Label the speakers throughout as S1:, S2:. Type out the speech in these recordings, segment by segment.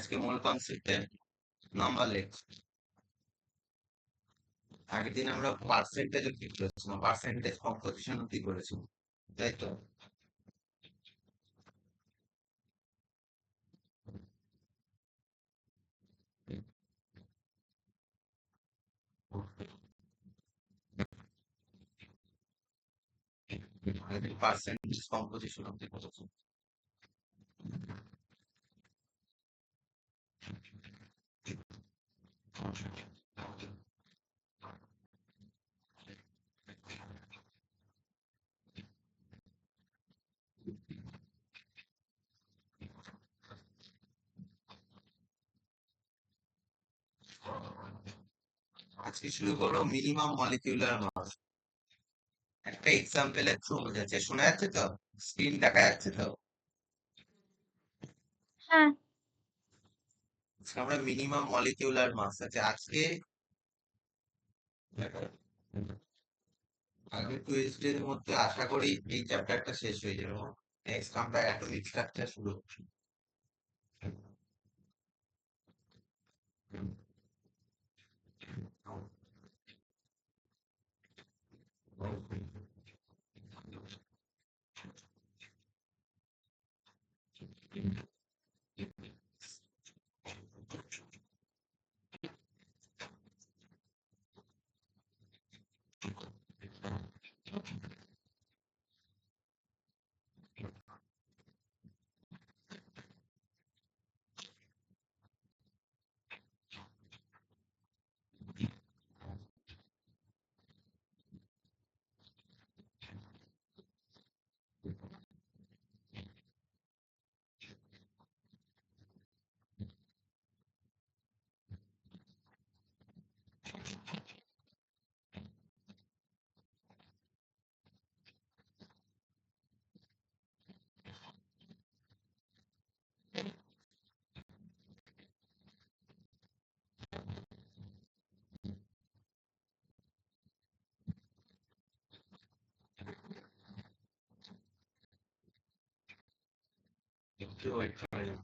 S1: আজকে মূল কনসেপ্টে নাম্বার লেখা। আগের দিন আমরা পার্সেন্টেজ কি করেছিলাম, পার্সেন্টেজ কম্পোজিশন কি করেছিলাম, তাই তো? আগের পার্সেন্টেজ কম্পোজিশন অব্দি করেছি। আজকে শুরু করো মিনিমাম মলিকিউলার মাস। একটা এক্সাম্পলের থ্রু বোঝাচ্ছে, শোনা যাচ্ছে তো? স্ক্রিন দেখা যাচ্ছে তো?
S2: হ্যাঁ।
S1: আজকে আমরা মিনিমাম মলিকিউলার মাস আছে আজকে। আগের কুইজটির মধ্যে আশা করি এই চ্যাপ্টারটা শেষ হয়ে যাবে। নেক্সট আমরা অ্যাটমিক স্ট্রাকচার শুরু করছি। একটু ওয়েট করে যাও।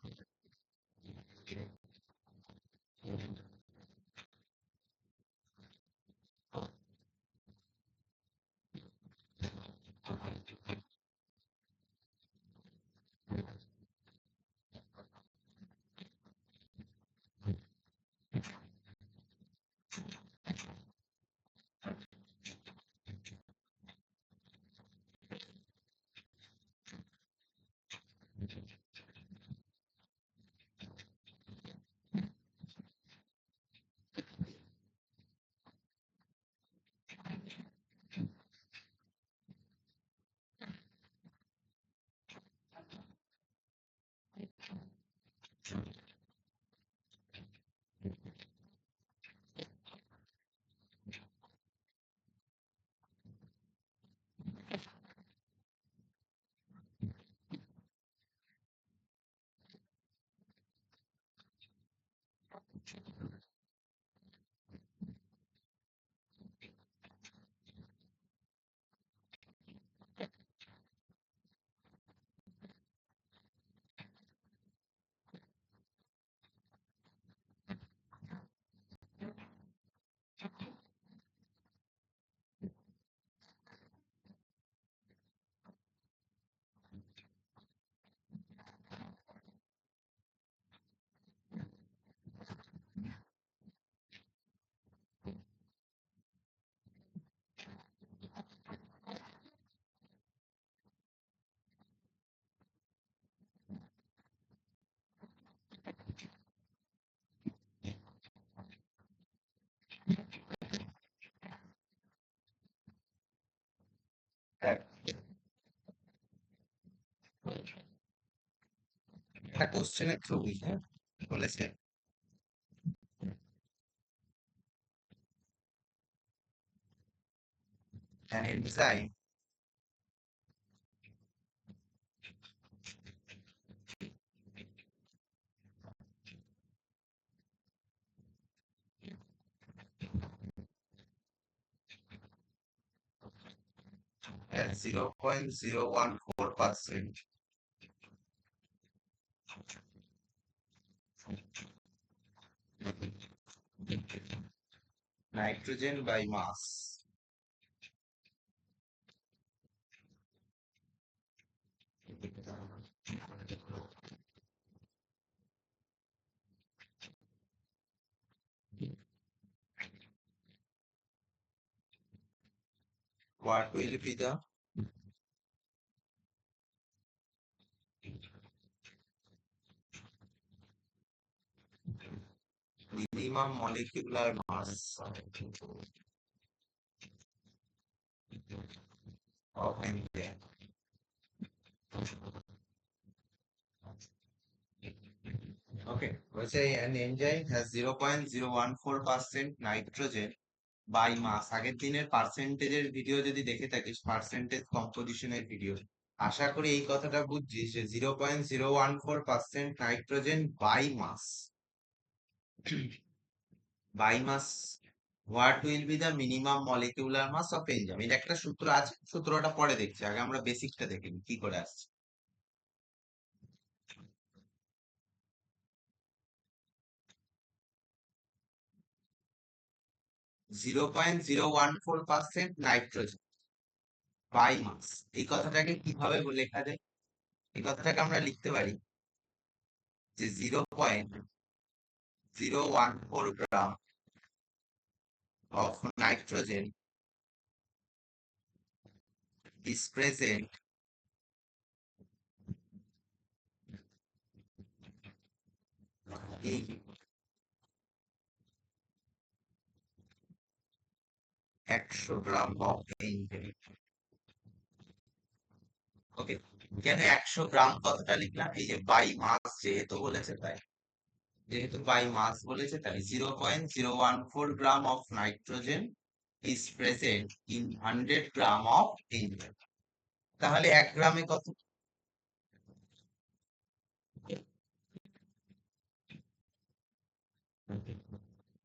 S1: একটা কোশ্চেনের থ্রু বুঝে বলেছে an enzyme at 0.014%. Nitrogen by mass. What will be the minimum molecular mass of enzyme? Okay, বলছে an enzyme has 0.014% nitrogen by মাস। আগের দিনের পার্সেন্টেজের ভিডিও যদি দেখে থাকিস, পার্সেন্টেজ কম্পোজিশনের ভিডিও, আশা করি এই কথাটা বুঝছিস যে 0.014% nitrogen by mass. By mass, what will be the minimum molecular mass of enzyme? এটা একটা সূত্র আছে, সূত্রটা পরে দেখছি, আগে আমরা বেসিকটা দেখে নিই কি করে আসছে। 0.014% নাইট্রোজেন বাই মাস, এই কথাটাকে কিভাবে লেখা যায়? এই কথাটাকে আমরা লিখতে পারি যে 0.014 গ্রাম of nitrogen is present in 100 gram of enzyme. ওকে, কেন 100 গ্রাম কথাটা লিখলাম? এই যে বাই মাস যেহেতু বলেছে তাই, যেহেতু বাই মাস বলেছে তাই 0.014 গ্রাম of nitrogen is present in 100 gram of enzyme। তাহলে 1 গ্রামে কত?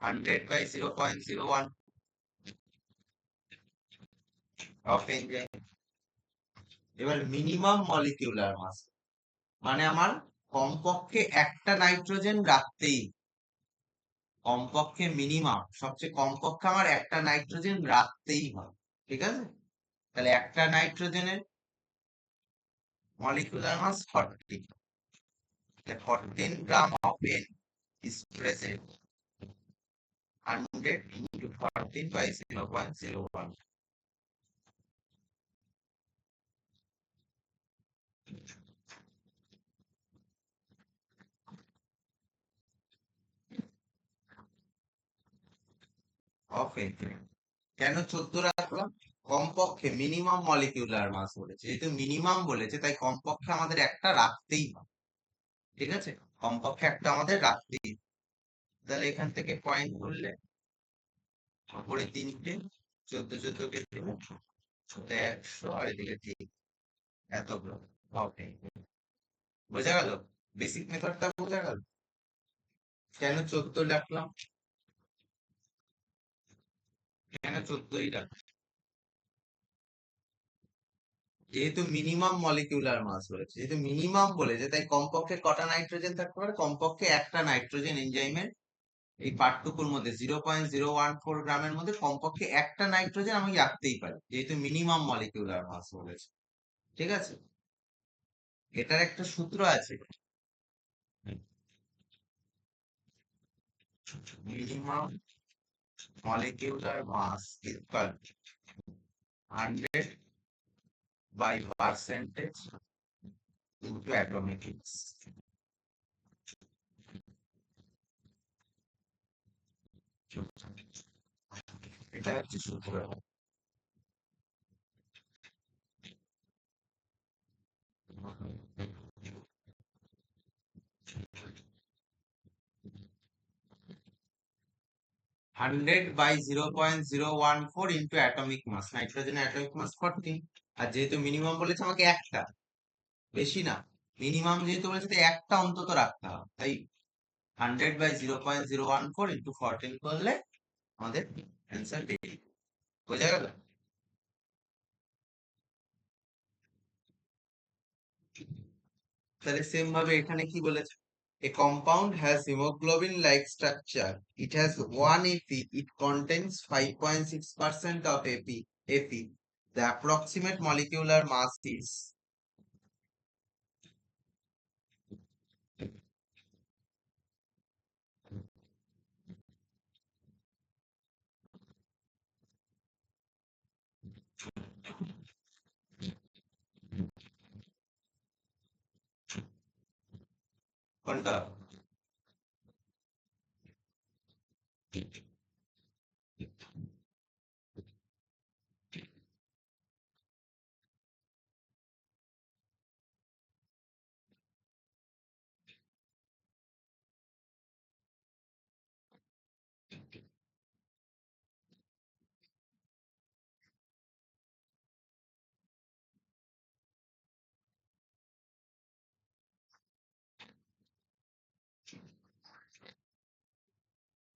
S1: 100 by 0.01 of enzyme। এবার মিনিমাম মলিকিউলার মাস মানে আমার কমপক্ষে একটা নাইট্রোজেন রাখতেই, কমপক্ষে মিনিমাম সবচেয়ে কমপক্ষে আমার একটা নাইট্রোজেন রাখতেই হবে, ঠিক আছে? তাহলে একটা নাইট্রোজেনের molecular mass 40, 14 gram of N is present 100 into 14 by 0.01 of n। কেন 14 রাখলাম? কমপক্ষে মিনিমাম মলিকিউলার মাস বলেছে, যেহেতু মিনিমাম বলেছে তাই কমপক্ষে আমাদের একটা রাখতেই হবে, ঠিক আছে? কমপক্ষে একটা আমাদের রাখতেই হবে। তাহলে এখান থেকে পয়েন্ট করলে উপরে 3টে, 14 কেটে 100 আর এদিকে 3, এতগুলো। ওকে, বোঝা গেল? বেসিক মেথডটা বোঝা গেল? কেন 14 রাখলাম, কেন 14ই রাখলাম? যেহেতু মিনিমাম মলিকিউলার মাস বলেছে, যেহেতু মিনিমাম বলেছে তাই কমপক্ষে কটা নাইট্রোজেন থাকতে পারে? কমপক্ষে একটা নাইট্রোজেন এনজাইমের এই পার্টটুকুর মধ্যে 0.014 গ্রামের মধ্যে কমপক্ষে একটা নাইট্রোজেন আমি রাখতেই পারি, যেহেতু মিনিমাম মলিকিউলার মাস বলেছে, ঠিক আছে? এটার একটা সূত্র আছে, minimum molecular mass equal 100 by percentage into atomic mass। এটা হচ্ছে সূত্র। 100 by 0.014 into atomic mass, নাইট্রোজেনের atomic mass 14। আর যেহেতু মিনিমাম বলেছে আমাকে একটা, বেশি না, মিনিমাম যেহেতু বলেছে তাই একটা অন্তত রাখতে হবে, তাই 100 by 0.014 into 14 করলে আমাদের অ্যান্সার বেরিয়ে যাবে। বোঝা গেল? তাহলে সেম ভাবে এখানে কি বলেছে? A compound has hemoglobin-like structure. It has one Fe. It contains 5.6% of Fe. The approximate molecular mass is. কোনটা?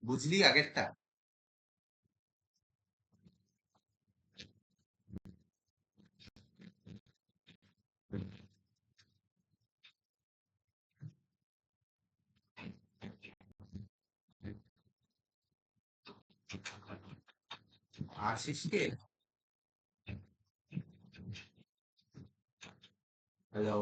S1: বুঝলি আগেরটা? আশিস কে? হ্যালো।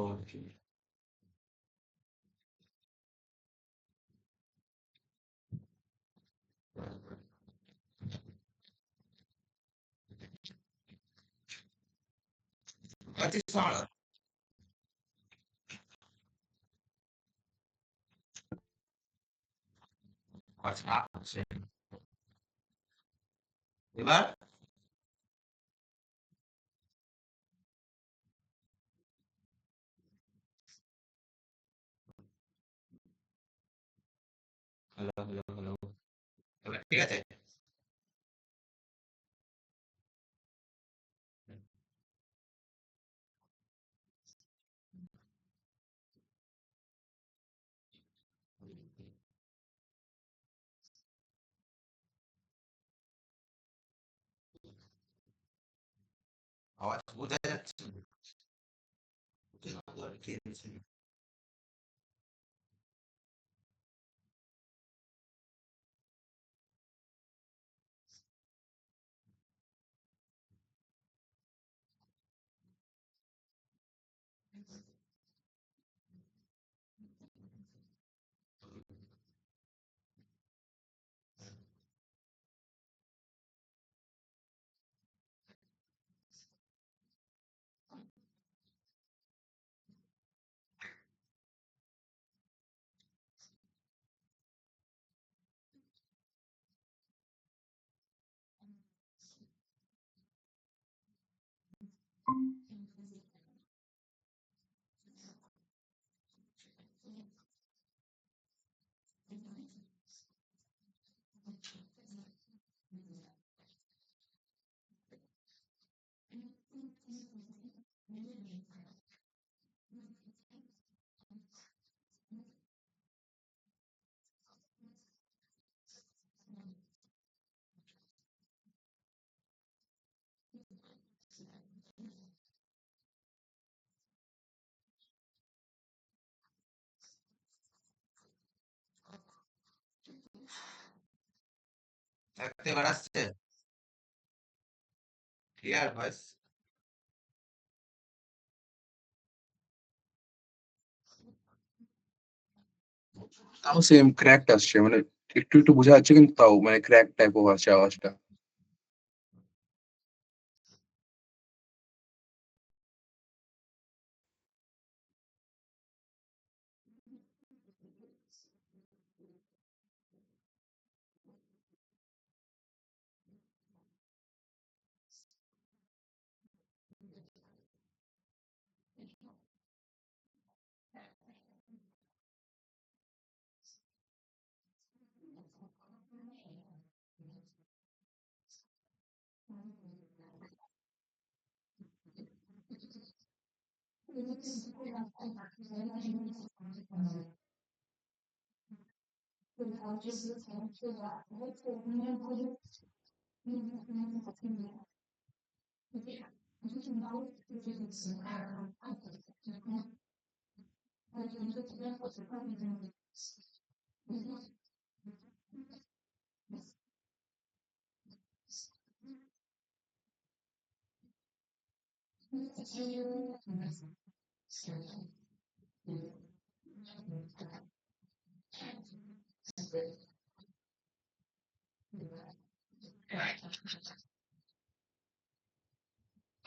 S1: আচ্ছা শোনো। আচ্ছা আছে। এবার হ্যালো হ্যালো হ্যালো। এবার ঠিক আছে? আওয়াজ বোঝা যাচ্ছে? এবার আসছে? Clear voice?
S2: তাও সেম ক্র্যাকড আসছে। মানে একটু, একটু বোঝা যাচ্ছে কিন্তু তাও মানে ক্র্যাক টাইপ ও আছে আওয়াজটা।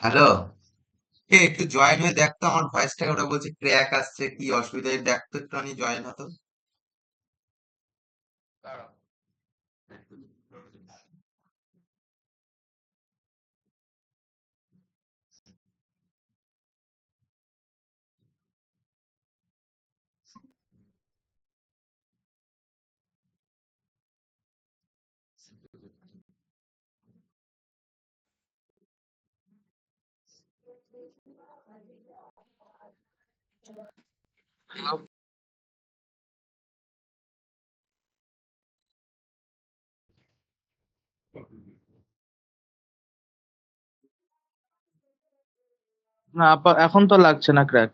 S1: হ্যালো, একটু জয়েন হয়ে দেখ তো আমার ভয়েসটাকে। ওরা বলছে ক্র্যাক আসছে, কি অসুবিধা, এই দেখ তো একটু, আমি জয়েন হতো।
S3: না এখন তো লাগছে না ক্র্যাক।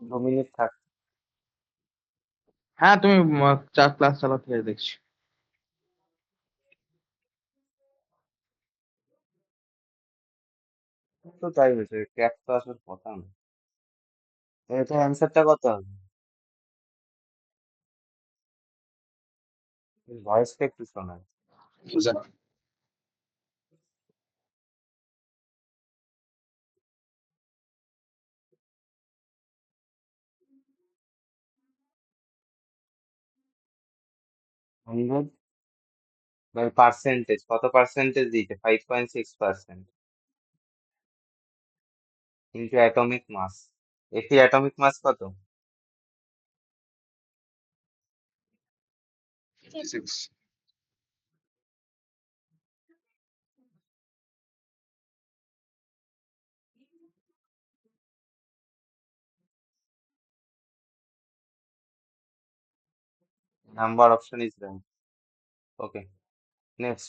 S1: 2 মিনিট থাক।
S3: হ্যাঁ তুমি চার ক্লাস চালাতে থেকে দেখছি।
S1: তো তাই হয়েছে, ক্র্যাক তো আসার কথা না। এটা অ্যান্সারটা কত হবে? ভয়েসটা একটু শোনায়।
S2: বুঝা- 100 বাই পার্সেন্টেজ, কত পার্সেন্টেজ দিয়েছে? 5.6% ইন্টু অ্যাটমিক মাস। এটি অ্যাটমিক মাস কত? 56.
S1: Number option is right. Okay. Next.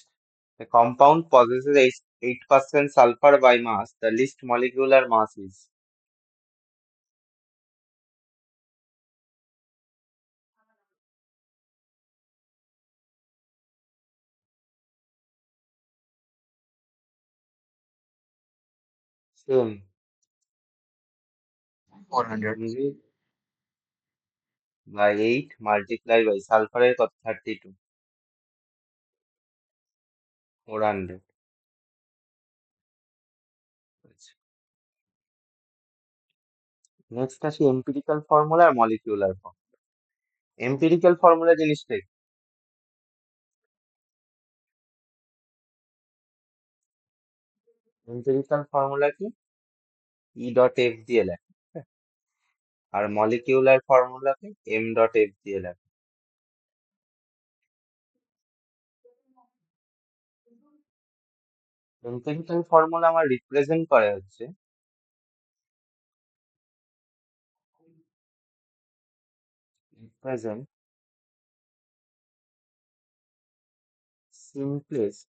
S1: A compound possesses 8% sulfur by mass. The least molecular mass is. Same.
S2: 400.
S1: 100 by 8 multiply by sulfur এর কত? 32. 400. আচ্ছা। নেক্সট আসি এম্পিরিক্যাল ফর্মুলা আর molecular formula. Empirical formula জিনিসটা কি? Empirical formula কি? E dot F দিয়ে লেখা, হ্যাঁ? আর মলিকিউলার ফর্মুলাকে এম ডট এফ দিয়ে লেখা। এম্পিরিক্যাল ফর্মুলা আমার রিপ্রেজেন্ট করে হচ্ছে represent simplest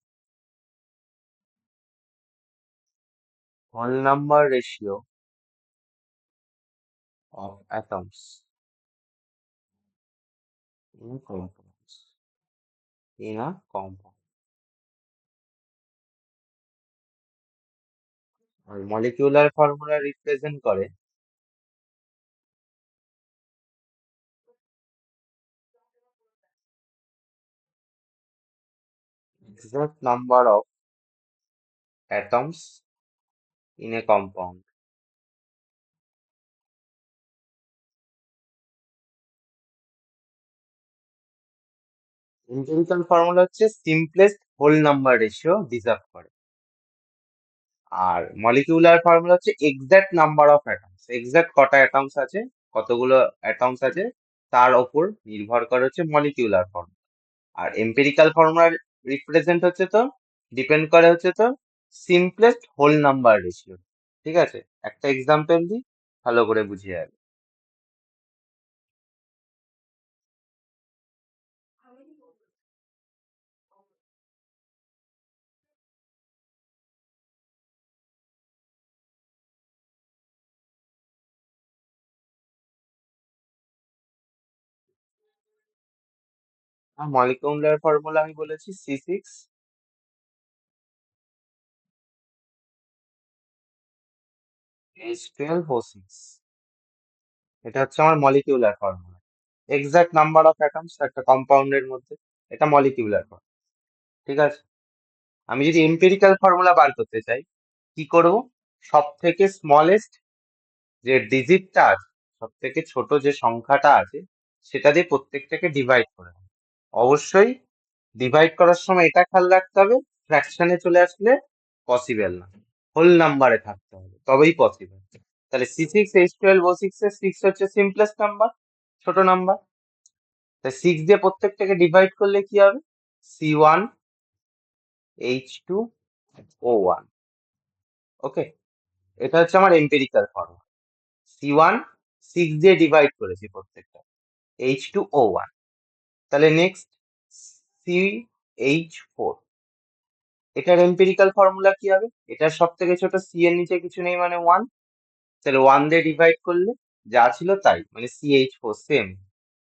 S1: whole number ratio of atoms in compounds in a compound. আর মলিকিউলার ফর্মুলা রিপ্রেজেন্ট করে exact number of atoms in a compound. Empirical formula হচ্ছে simplest whole number ratio deserve করে, আর molecular formula হচ্ছে exact number of atoms. Exact কটা atoms আছে, কতগুলো atoms আছে, তার ওপর নির্ভর করে হচ্ছে মলিকিউলার ফর্মুলা। আর এম্পিরিক্যাল ফর্মুলা রিপ্রেজেন্ট হচ্ছে তো ডিপেন্ড করে হচ্ছে তো সিম্পলেস্ট হোল নাম্বার রেশিও। ঠিক আছে, একটা এক্সাম্পল দিই, ভালো করে বুঝিয়ে যাবে।
S4: আর মলিকিউলার ফর্মুলা আমি বলেছি C6 H12O6। এটা হচ্ছে আমার molecular formula. Exact number of atoms একটা কম্পাউন্ডের মধ্যে, এটা মলিকিউলার ফর্মুলা। ঠিক আছে, আমি যদি এম্পিরিক্যাল ফর্মুলা বার করতে চাই কি করব? সব থেকে স্মলেস্ট যে ডিজিটটা আছে, সব থেকে ছোট যে সংখ্যাটা আছে, সেটা দিয়ে প্রত্যেকটাকে ডিভাইড করে দেব। অবশ্যই ডিভাইড করার সময় এটা খেয়াল রাখতে হবে, ফ্র্যাকশনে চলে আসলে পসিবল না, হোল নাম্বারে থাকতে হবে, তবেই পসিবল। তাহলে C6H12O6 এর 6 হচ্ছে সিম্পলেস্ট নাম্বার, ছোট নাম্বার। তাই 6 দিয়ে প্রত্যেকটাকে ডিভাইড করলে কি হবে? C1H2O1। ওকে, এটা হচ্ছে আমার এম্পিরিক্যাল ফর্মুলা। C1 6 দিয়ে ডিভাইড করেছি প্রত্যেকটা, H2O1। তাহলে নেক্সট CH4, এটার এম্পিরিক্যাল ফর্মুলা কি হবে? এটার সব থেকে ছোট C এর নিচে কিছু নেই মানে 1, তাহলে 1 দিয়ে ডিভাইড করলে যা ছিল তাই, মানে CH4 সেম।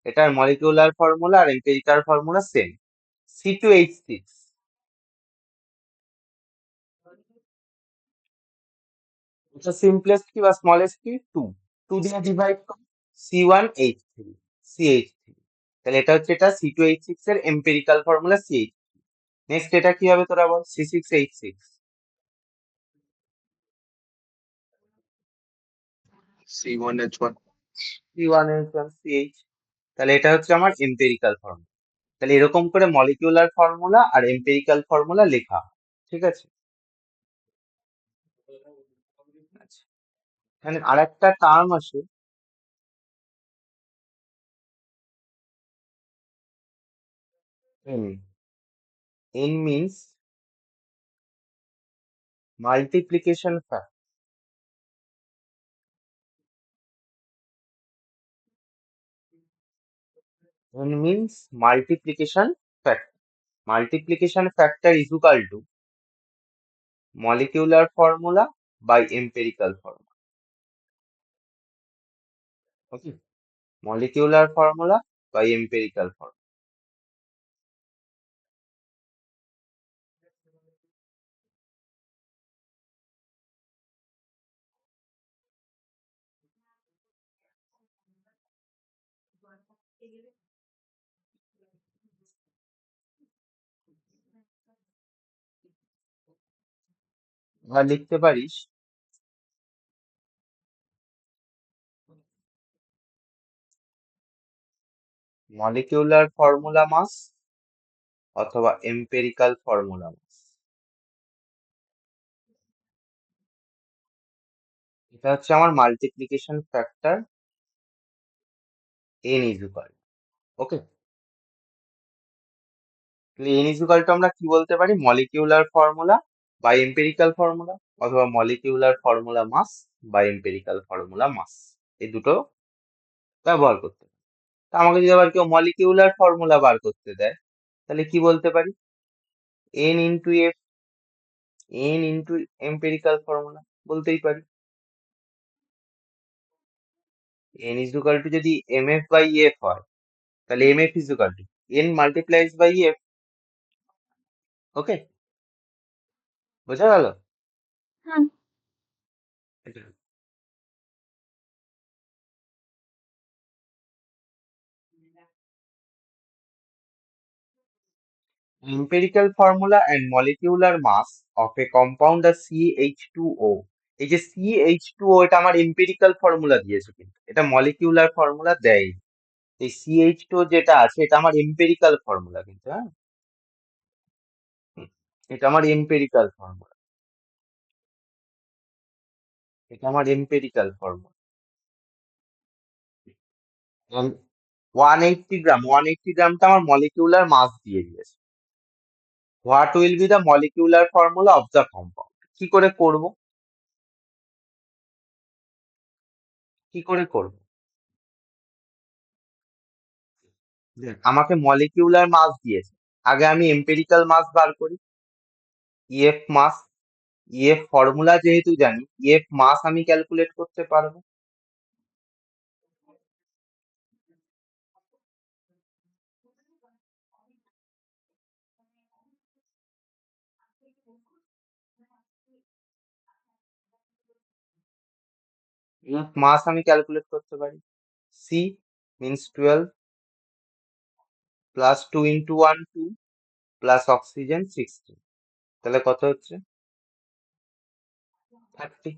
S4: এটার মলিকিউলার ফর্মুলা আর এম্পিরিক্যাল ফর্মুলা সেম। C2H6, এটা সিম্পলেস্ট কি বা স্মলেস্ট কি? 2, 2 দিয়ে ডিভাইড করো C1H3, CH3। তাহলে এটা হচ্ছে এটা C2H6 এর এম্পিরিক্যাল ফর্মুলা CH। নেক্সট এটা কি হবে তোরা বল? C6H6,
S2: C1H1।
S4: C1H1 CH। তাহলে এটা হচ্ছে আমার এম্পিরিক্যাল ফর্মুলা। তাহলে এরকম করে মলিকিউলার ফর্মুলা আর এম্পিরিক্যাল ফর্মুলা লেখা হয়। ঠিক আছে, আচ্ছা, এখানে আরেকটা টার্ম আছে, N। N means multiplication factor. N means multiplication factor. Multiplication factor is equal to molecular formula by empirical formula. Okay, molecular formula by empirical formula. বা লিখতে পারিস molecular formula mass অথবা empirical formula mass। এটা হচ্ছে আমার multiplication factor N is equal। ওকে, N is equal to আমরা কি বলতে পারি? Molecular formula by empirical formula, অথবা molecular formula mass by empirical formula mass, এই দুটো ব্যবহার করতে পারি। তা আমাকে যদি আবার কেউ মলিকিউলার ফর্মুলা বার করতে দেয়, তাহলে কি বলতে পারি? N into F, N into empirical formula বলতেই পারি। N is equal to যদি MF বাই এফ হয়, তাহলে MF is equal to N multiplies by F. ওকে, বোঝা গেল? Empirical formula and molecular mass of a compound are CH2O। এই যে CH2O, এটা আমার এম্পিরিক্যাল ফর্মুলা দিয়েছে, কিন্তু এটা মলিকিউলার ফর্মুলা দেয়। এই CH2O যেটা আছে এটা আমার এম্পিরিক্যাল ফর্মুলা, কিন্তু হ্যাঁ, হুম, এটা আমার এম্পিরিক্যাল ফর্মুলা, এটা আমার এম্পিরিক্যাল ফর্মুলা। 180 গ্রাম, 180 গ্রামটা আমার মলিকিউলার মাস দিয়ে দিয়েছে। What will be the molecular formula of the compound? কি করে করব? কি করে করব? দেখ, আমাকে মলিকিউলার মাস দিয়েছে, আগে আমি এম্পিরিক্যাল মাস বার করি। ইএফ মাস, ইএফ ফর্মুলা যেহেতু জানি, ইএফ মাস আমি ক্যালকুলেট করতে পারবো। মাস আমি ক্যালকুলেট করতে পারি। C means 12 plus 2 into 1 2 plus oxygen 16, তাহলে কত হচ্ছে? 30।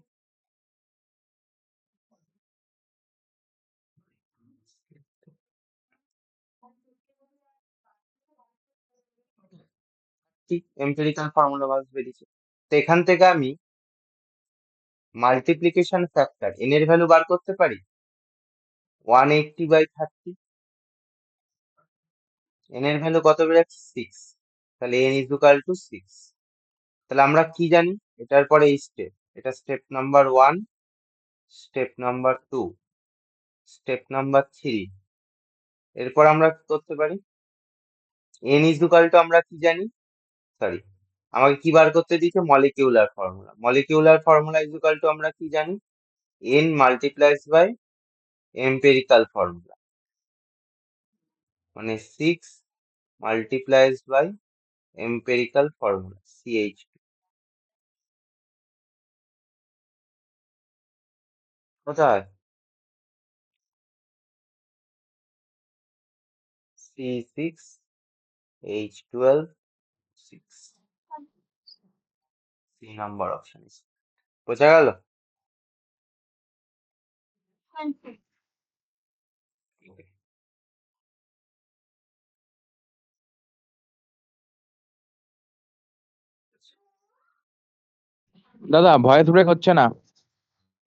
S4: ঠিক এম্পিরিক্যাল ফর্মুলা বাস বেরিয়েছে। তো এখান থেকে আমি মাল্টিপ্লিকেশন ফ্যাক্টর এন এর ভ্যালু বার করতে পারি 180/30। এন এর ভ্যালু কত বেরোচ্ছে? 6। তাহলে এন ইজ ইকুয়াল টু 6। তাহলে আমরা কি জানি? এটার পরে এই স্টেপ, এটা step number 1, step number 2, step number 3। এরপর আমরা কি করতে পারি? এন ইজ ইকুয়াল টু আমরা কি জানি? সরি, আমাকে কি বার করতে দিয়েছে? Molecular formula. Molecular formula is equal to আমরা কি জানি? এন মাল্টিপ্লাইজ বাই এম্পেরিক্যাল ফর্মুলা, মানে 6 মাল্টিপ্লাইজ বাই এম্পেরিক্যাল ফর্মুলা CH2। কোথায়? C6H12 6, C number option. বোঝা গেল?
S3: দাদা ভয়েস ব্রেক হচ্ছে না।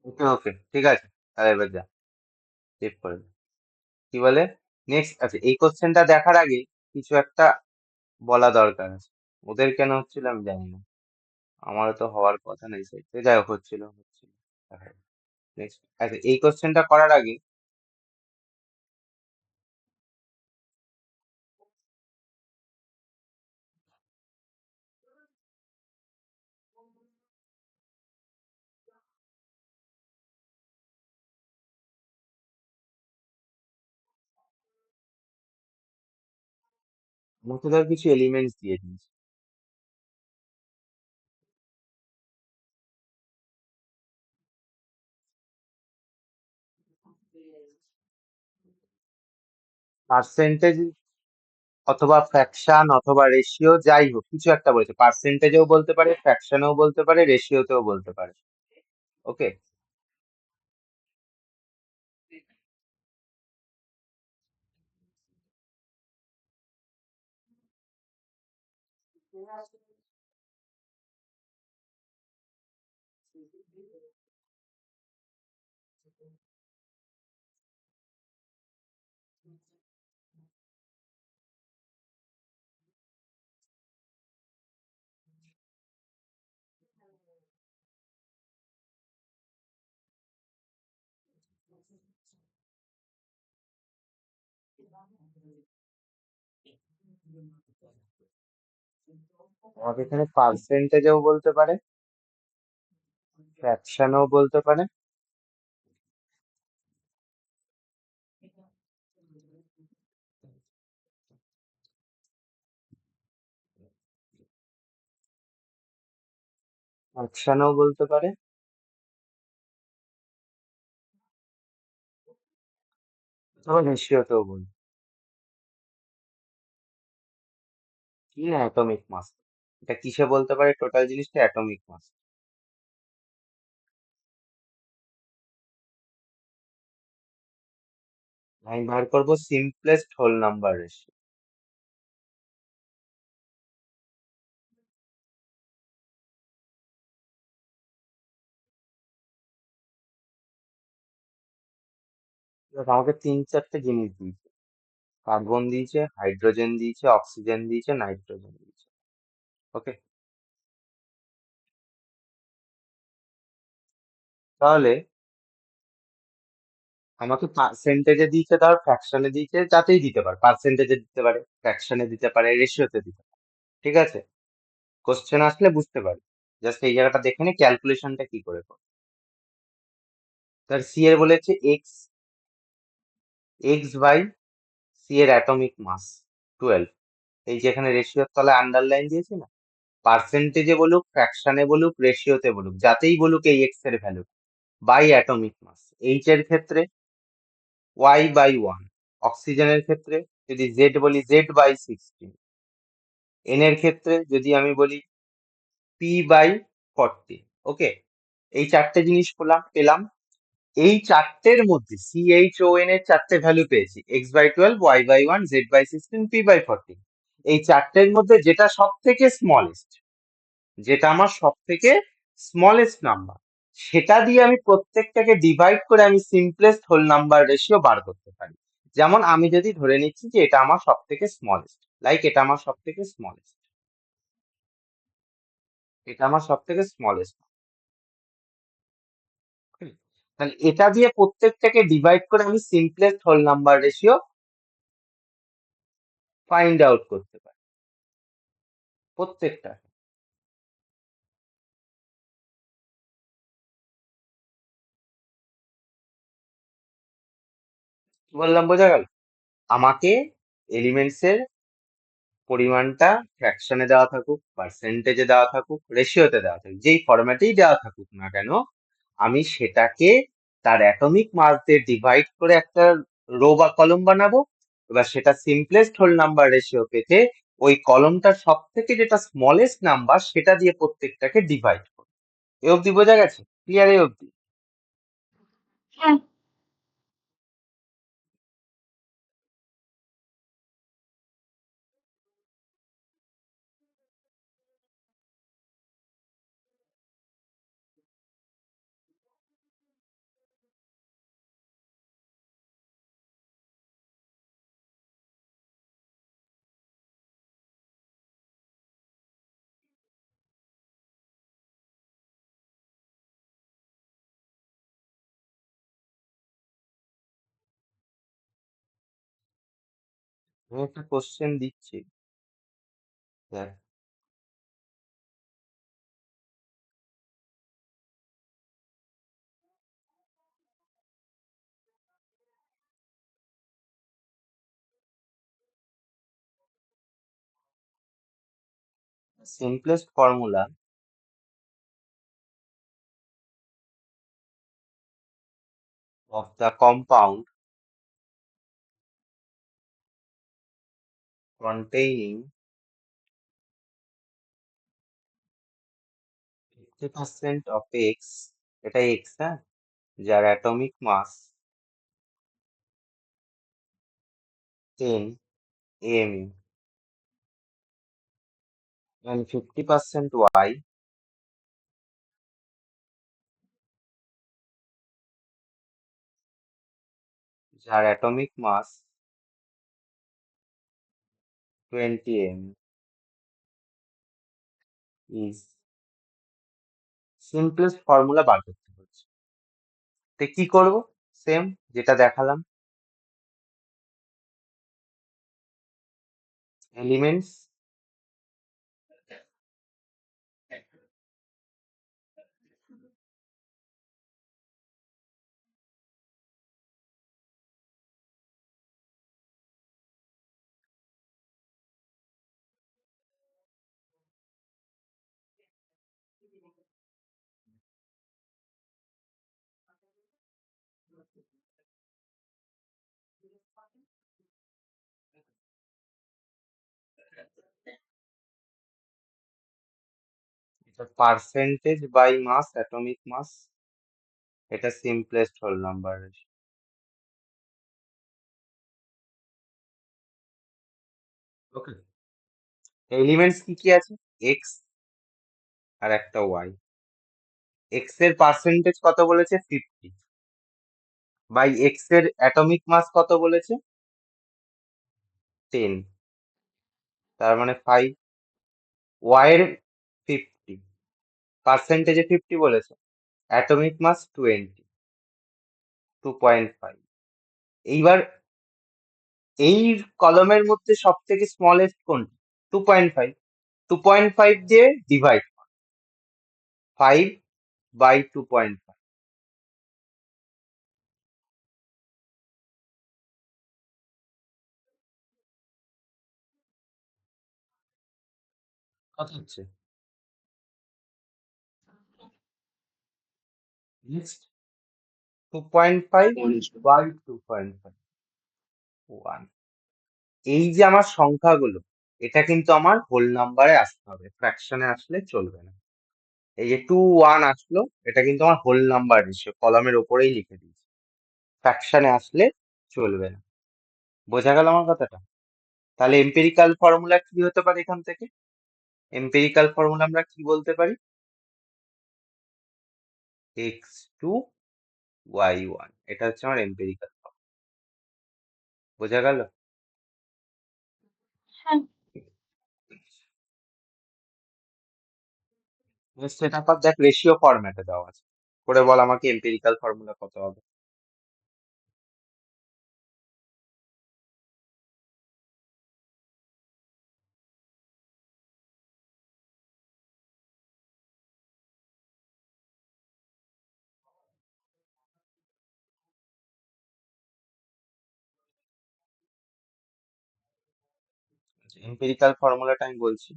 S4: ওকে ওকে, ঠিক আছে, তাহলে এবার যা চেক করে নে। কি বলে নেক্সট? আচ্ছা, এই কোশ্চেনটা দেখার আগে কিছু একটা বলা দরকার আছে। ওদের কেন হচ্ছিল আমি জানি না, আমারও তো হওয়ার কথা নেই সাইডে, যাই হোক হচ্ছিল হচ্ছিল। নেক্সট, আচ্ছা এই কোশ্চেনটা করার আগে আমাকে ধর কিছু এলিমেন্টস দিয়ে দিয়েছে। পার্সেন্টেজ অথবা ফ্র্যাকশন অথবা রেশিও, যাই হোক কিছু একটা বলেছে। পার্সেন্টেজেও বলতে পারে, ফ্র্যাকশনেও বলতে পারে, রেশিওতেও বলতে পারে। ওকে, আমাকে এখানে পার্সেন্টেজেও বলতে পারে, ফ্র্যাকশনেও বলতে পারে, ফ্র্যাকশনেও বলতে পারে, অথবা রেশিওতেও বলতে। কি না অ্যাটমিক মাস, এটা কিসে বলতে পারে? টোটাল জিনিসটা অ্যাটমিক মাস। আমি বার করবো সিম্পলেস্ট হোল নাম্বার রেশিও। আমাকে 3-4টে জিনিস দিয়েছে, কার্বন দিয়েছে, হাইড্রোজেন দিয়েছে, অক্সিজেন দিয়েছে, নাইট্রোজেন দিয়েছে। ওকে, তাহলে আমাকে পার্সেন্টেজে দিয়েছে, ধর ফ্র্যাকশনে দিয়েছে, যাতেই দিতে পারে, পার্সেন্টেজে দিতে পারে, ফ্র্যাকশনে দিতে পারে, রেশিওতে দিতে পারে। ঠিক আছে, কোশ্চেন আসলে বুঝতে পারি, জাস্ট এই জায়গাটা দেখে নি ক্যালকুলেশনটা কি করে করো। তার সি এর বলেছে এক্স, এক্স বাই সি এর অ্যাটমিক মাস 12। এই যে এখানে রেশিওর তলায় আন্ডারলাইন দিয়েছে না, পার্সেন্টেজে বলুক, ফ্র্যাকশনে বলুক, রেশিওতে বলুক, যাতেই বলুক এই এক্স এর value by atomic mass. H এর ক্ষেত্রে ওয়াই বাই ওয়ান, অক্সিজেনের ক্ষেত্রে যদি জেড বলি জেড বাই 16, এন এর ক্ষেত্রে যদি আমি বলি পি বাই 40। ওকে, এই চারটে জিনিস পেলাম। এই চারটের মধ্যে CHON এর চারটে ভ্যালু পেয়েছি, X by 12, Y by 1, Z by 16, P by 40। এই চারটের মধ্যে যেটা সব থেকে স্মলেস্ট, যেটা আমার সব থেকে স্মলেস্ট নাম্বার, সেটা দিয়ে আমি প্রত্যেকটাকে ডিভাইড করে আমি সিম্পলেস্ট হোল নাম্বার রেশিও বার করতে পারি। যেমন আমি যদি ধরে নিচ্ছি যে এটা আমার সব থেকে স্মলেস্ট, লাইক এটা আমার সব থেকে স্মলেস্ট, এটা আমার সব থেকে স্মলেস্ট, তাহলে এটা দিয়ে প্রত্যেকটাকে ডিভাইড করে আমি simplest whole number ratio find out করতে পারি প্রত্যেকটা। কি বললাম, বোঝা গেল? আমাকে এলিমেন্টস এর পরিমাণটা ফ্র্যাকশনে দেওয়া থাকুক, পার্সেন্টেজে দেওয়া থাকুক, রেশিওতে দেওয়া থাকুক, যেই ফরম্যাটেই দেওয়া থাকুক না কেন, আমি সেটাকে তার অ্যাটমিক মাস দিয়ে ডিভাইড করে একটা রো বা কলম বানাবো। এবার সেটা সিম্পলেস্ট হোল নাম্বার রেশিও পেতে ওই কলমটার সব থেকে যেটা স্মলেস্ট নাম্বার সেটা দিয়ে প্রত্যেকটাকে ডিভাইড করবো। এ অবধি বোঝা গেছে? ক্লিয়ার? এ অবধি? আমি একটা কোশ্চেন দিচ্ছি, দেখ। Simplest formula of the compound containing 50% of X, এটা X, হ্যাঁ, যার atomic mass 10 AMU and 50% Y, যার atomic mass 20 AMU is simplest formula বার করতে হচ্ছে। তো কি করব? সেম যেটা দেখালাম, elements percentage by mass, atomic mass, এটা simplest whole number. Okay, elements কি কি আছে? এক্স আর একটা ওয়াই। এক্স এর পার্সেন্টেজ কত বলেছে? 50, বাই এক্স এর অ্যাটমিক মাস কত বলেছে? 10, তার মানে 5। ওয়াই এর 50, পার্সেন্টেজে 50 বলেছে, অ্যাটমিক মাস 20, 2.5। এইবার এই কলমের মধ্যে সব থেকে স্মলেস্ট কোনটা? 2.5। 2.5 দিয়ে ডিভাইড, 5 বাই 2.5, কত হচ্ছে? Next, 2.5
S2: 1:1.
S4: by 2.5 1. এই যে আমার সংখ্যাগুলো, এটা কিন্তু আমার হোল নাম্বারে আসতে হবে, ফ্র্যাকশনে আসলে চলবে না। এই যে 2 1 আসলো, এটা কিন্তু আমার হোল নাম্বার রেশিও, কলামের ওপরেই লিখে দিয়েছি, ফ্র্যাকশনে আসলে চলবে না। বোঝা গেল আমার কথাটা? তাহলে এম্পিরিক্যাল ফর্মুলা কি হতে পারে এখান থেকে? এম্পিরিক্যাল ফর্মুলা আমরা কি বলতে পারি? x2 y1, এটা হচ্ছে আমার এম্পিরিক্যাল ফর্মুলা। বোঝা গেল?
S5: হ্যাঁ।
S4: সেটা পর দেখ, রেশিও ফরম্যাটে দেওয়া আছে, করে বল আমাকে এম্পিরিক্যাল ফর্মুলা কত হবে। এম্পিরিক্যাল ফর্মুলাটা আমি বলছি।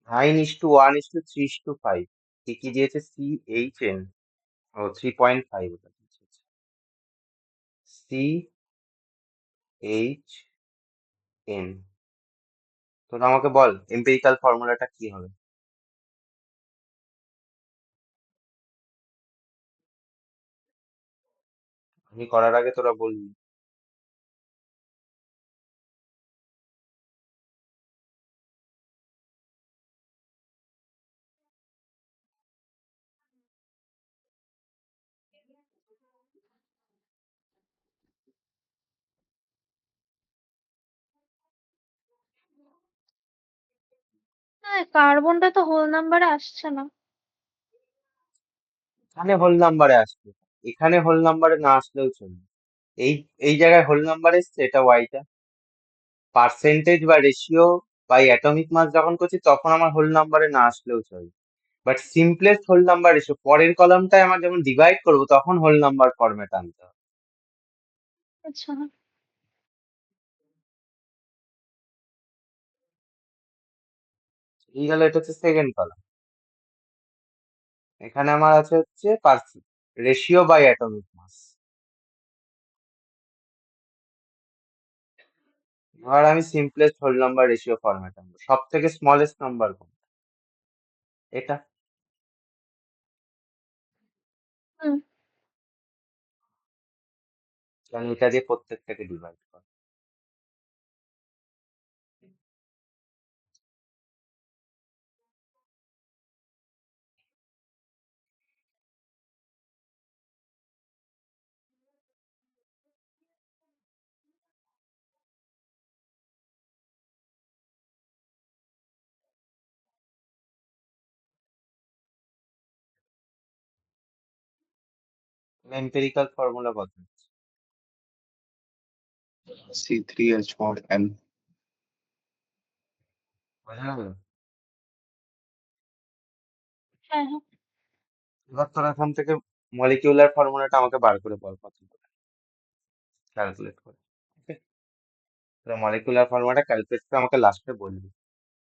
S4: 9:1:3:5, কি কি দিয়েছে? CHN, ও 3.5, ওটা দিয়েছে। CHN, তোরা আমাকে বল এম্পিরিক্যাল ফর্মুলাটা কি হবে। আমি করার আগে তোরা বলবি।
S5: হ্যাঁ, কার্বনটা তো হোল নাম্বারে আসছে না।
S4: এখানে হোল নাম্বারে আসবে, এখানে হোল নাম্বারে না আসলেও চলবে। এই এই জায়গায় হোল নাম্বার এসছে, এটা ওয়াইটা। পার্সেন্টেজ বা রেশিও বাই অ্যাটমিক মাস যখন করছি, তখন আমার হোল নাম্বারে না আসলেও চলবে। But simplest whole number ratio, পরের কলামটায় আমার যখন ডিভাইড করবো, তখন হোল নাম্বার ফরম্যাট আনতে হবে।
S5: আচ্ছা।
S4: এই গেল, এটা হচ্ছে সেকেন্ড কলাম। এখানে আমার আছে হচ্ছে রেশিও বাই অ্যাটমিক মাস। এবার আমি simplest whole number ratio format আনবো। সব থেকে স্মলেস্ট নাম্বার কোনটা? এটা।
S5: হুম।
S4: কারণ এটা দিয়ে প্রত্যেকটাকে ডিভাইড কর। এম্পিরিক্যাল ফর্মুলা কত হচ্ছে?
S2: C3H4n.
S4: বোঝা গেল?
S5: হ্যাঁ, হ্যাঁ।
S4: এবার তোর এখান থেকে মলিকিউলার ফর্মুলাটা আমাকে বার করে বল, কত ক্যালকুলেট করে। ওকে, তোর মলিকিউলার ফর্মুলাটা ক্যালকুলেট করে আমাকে লাস্টে বলবি।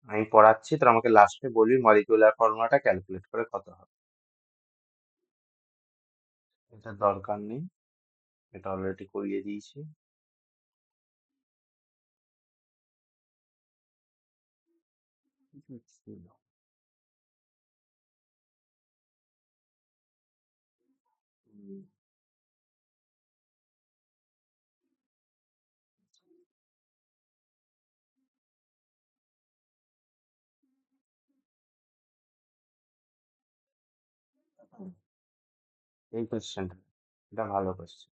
S4: আমি পড়াচ্ছি, তোর আমাকে লাস্টে বলবি মলিকিউলার ফর্মুলাটা ক্যালকুলেট করে কত হবে। এটা দরকার নেই, এটা অলরেডি করিয়ে দিয়েছি। এই কোয়েশ্চেনটা, এটা ভালো কোয়েশ্চেন।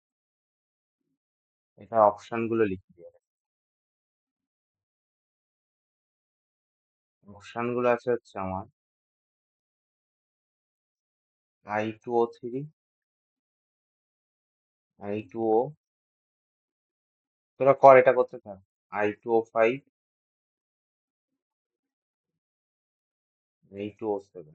S4: এটা অপশন গুলো লিখে দিয়ে, অপশন গুলো আছে হচ্ছে আমার I2O3, I2O, তোরা কর, এটা করতে থাক। I2O5, I2O7।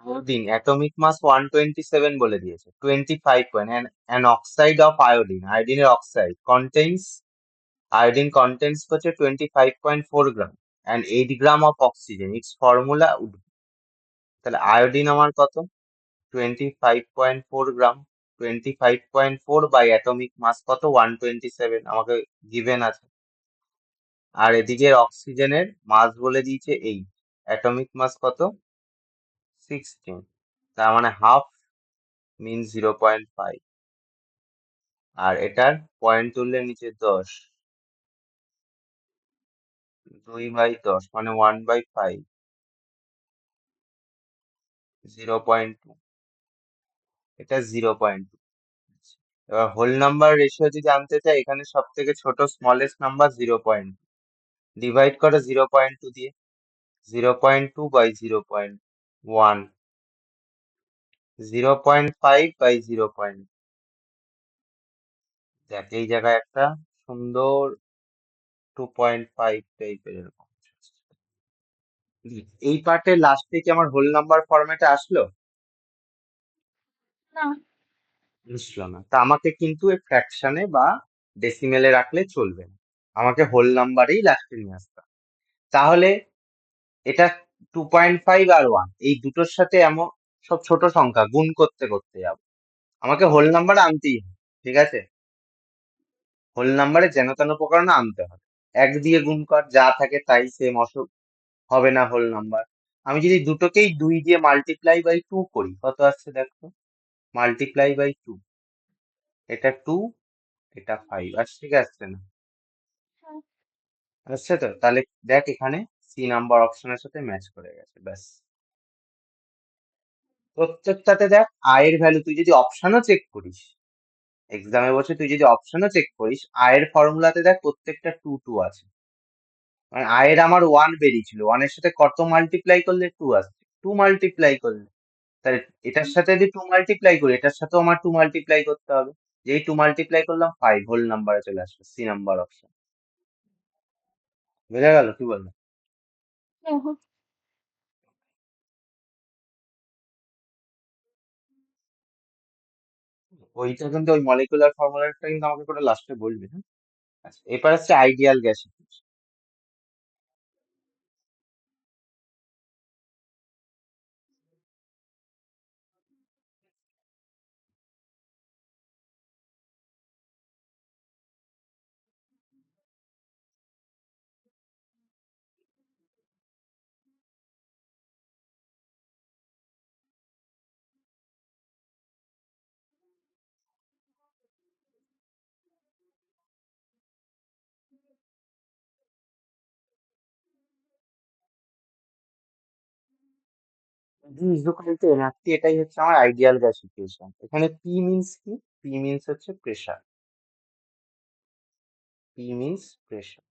S4: iodine atomic mass 127 বলে দিয়েছে, 25 point. an oxide of iodine, আয়োডিনের অক্সাইড iodine contains হচ্ছে 25.4 gram and 8 gram of oxygen. its formula would be, তাহলে আয়োডিন আমার কত? 25.4 গ্রাম, 25.4 বাই অ্যাটমিক মাস কত? 127 আমাকে গিভেন আছে। আর এদিকের অক্সিজেনের মাস বলে দিয়েছে 8, অ্যাটমিক মাস কত? 16, তার মানে হাফ মিন 0.5, আর এটার পয়েন্ট তুললে নিচে 10, 2/10 মানে 1/5, 0.2, এটা 0.2। এবার হোল নাম্বার রেশিও যদি জানতে চাই, এখানে সব থেকে ছোট স্মলেস্ট নাম্বার 0.2, ডিভাইড করো 0.2 দিয়ে, 0.2 বাই 0.1, 0.5 বাই 0. দেখ এই জায়গায় একটা সুন্দর 2.5 টাইপের এরকম। এই পার্টের লাস্টে কি আমার হোল নাম্বার ফরম্যাটে আসলো?
S5: না।
S4: আসলো না। তা আমাকে কিন্তু ফ্র্যাকশনে বা ডেসিমেলে রাখলে চলবে না, আমাকে হোল নাম্বারেই লাস্টে নিয়ে আসতে হবে। তাহলে এটা 2.5 আর 1 এই দুটোর সাথে এমন সব ছোট সংখ্যা গুণ করতে করতে যাবো, আমাকে হোল নাম্বার আনতেই হবে। ঠিক আছে, হোল নাম্বারে যেন তেন প্রকার না আনতে হবে। 1 দিয়ে গুণ কর, যা থাকে তাই সেম, হবে না হোল নাম্বার। আমি যদি দুটোকেই 2 দিয়ে মাল্টিপ্লাই বাই 2 করি, কত আসছে দেখো? মাল্টিপ্লাই বাই 2, এটা 2, এটা 5, আসছে কি আসছে না?
S5: হ্যাঁ।
S4: আসছে তো। তাহলে দেখ এখানে সি নাম্বার অপশনের সাথে ম্যাচ করে গেছে, ব্যাস। প্রত্যেকটাতে দেখ আয়ের ভ্যালু, তুই যদি অপশনও চেক করিস, এক্সামে বসে তুই যদি অপশনও চেক করিস, আয়ের ফর্মুলাতে দেখ প্রত্যেকটা 2 2 আছে। মানে আয়ের আমার 1 বেরিয়েছিল, 1 এর সাথে কত মাল্টিপ্লাই করলে 2 আসছে? 2 মাল্টিপ্লাই করলে। তাহলে এটার সাথে যদি 2 মাল্টিপ্লাই করি, এটার সাথেও আমার 2 মাল্টিপ্লাই করতে হবে। যেই 2 মাল্টিপ্লাই করলাম 5, হোল নাম্বারে চলে আসবে, সি নাম্বার অপশন। বুঝা গেল কি বললাম?
S5: দেখো।
S4: ওইটা কিন্তু ওই মলিকুলার ফর্মুলাটা কিন্তু আমাকে করে লাস্টে বলবি, হ্যাঁ? আচ্ছা, এরপর হচ্ছে আইডিয়াল গ্যাস ইকুয়েশন। এটাই হচ্ছে আমার আইডিয়াল গ্যাস ইকুয়েশন। এখানে পি মিনস কি? পি মিনস হচ্ছে প্রেসার, পি মিনস প্রেসার।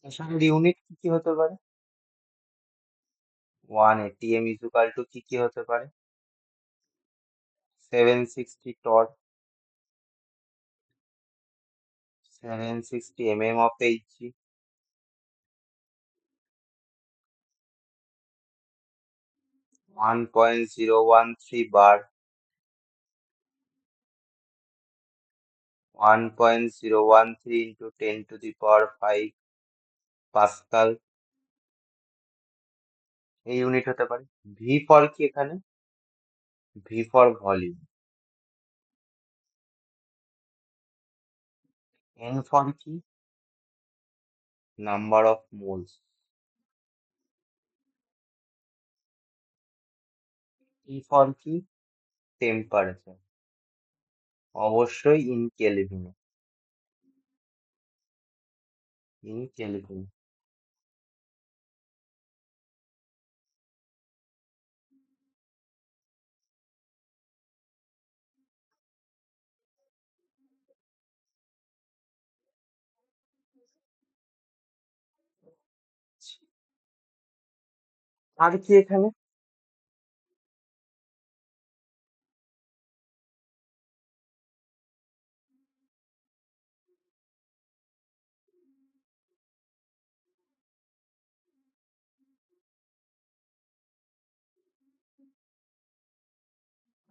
S4: প্রেসারের ইউনিট কি কি হতে পারে? 1 atm ইকুয়াল টু কি কি হতে পারে? 760 টর, 760 of Hg, 1.013 bar, 1.013 into 10 to the power 5 pascal এই ইউনিট হতে পারে। ভি ফর কি এখানে? V for volume. N for কি? Number of moles. T for কি? টেম্পারেচার, অবশ্যই in kelvin, in kelvin. R কি এখানে?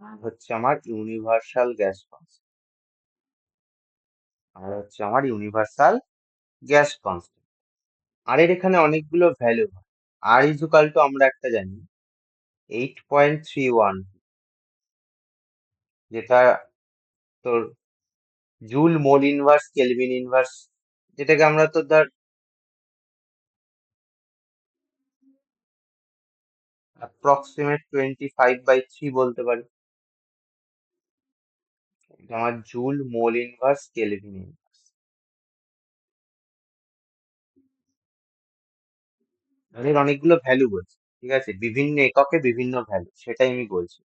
S4: আর হচ্ছে আমার ইউনিভার্সাল গ্যাস কনস্ট্যান্ট, আর হচ্ছে আমার ইউনিভার্সাল গ্যাস কনস্ট্যান্ট। আর এর এখানে অনেকগুলো ভ্যালু হয়। আর ইজুকাল টু আমরা একটা জানি 8.31, যেটা তোর joule mole inverse kelvin inverse, যেটাকে আমরা তো ধর অ্যাপ্রক্সিমেট 25/3 বলতে পারি। এটা আমার joule mole inverse kelvin inverse. এর অনেকগুলো ভ্যালু বলছি, ঠিক আছে, বিভিন্ন এককে বিভিন্ন ভ্যালু, সেটাই আমি বলছি।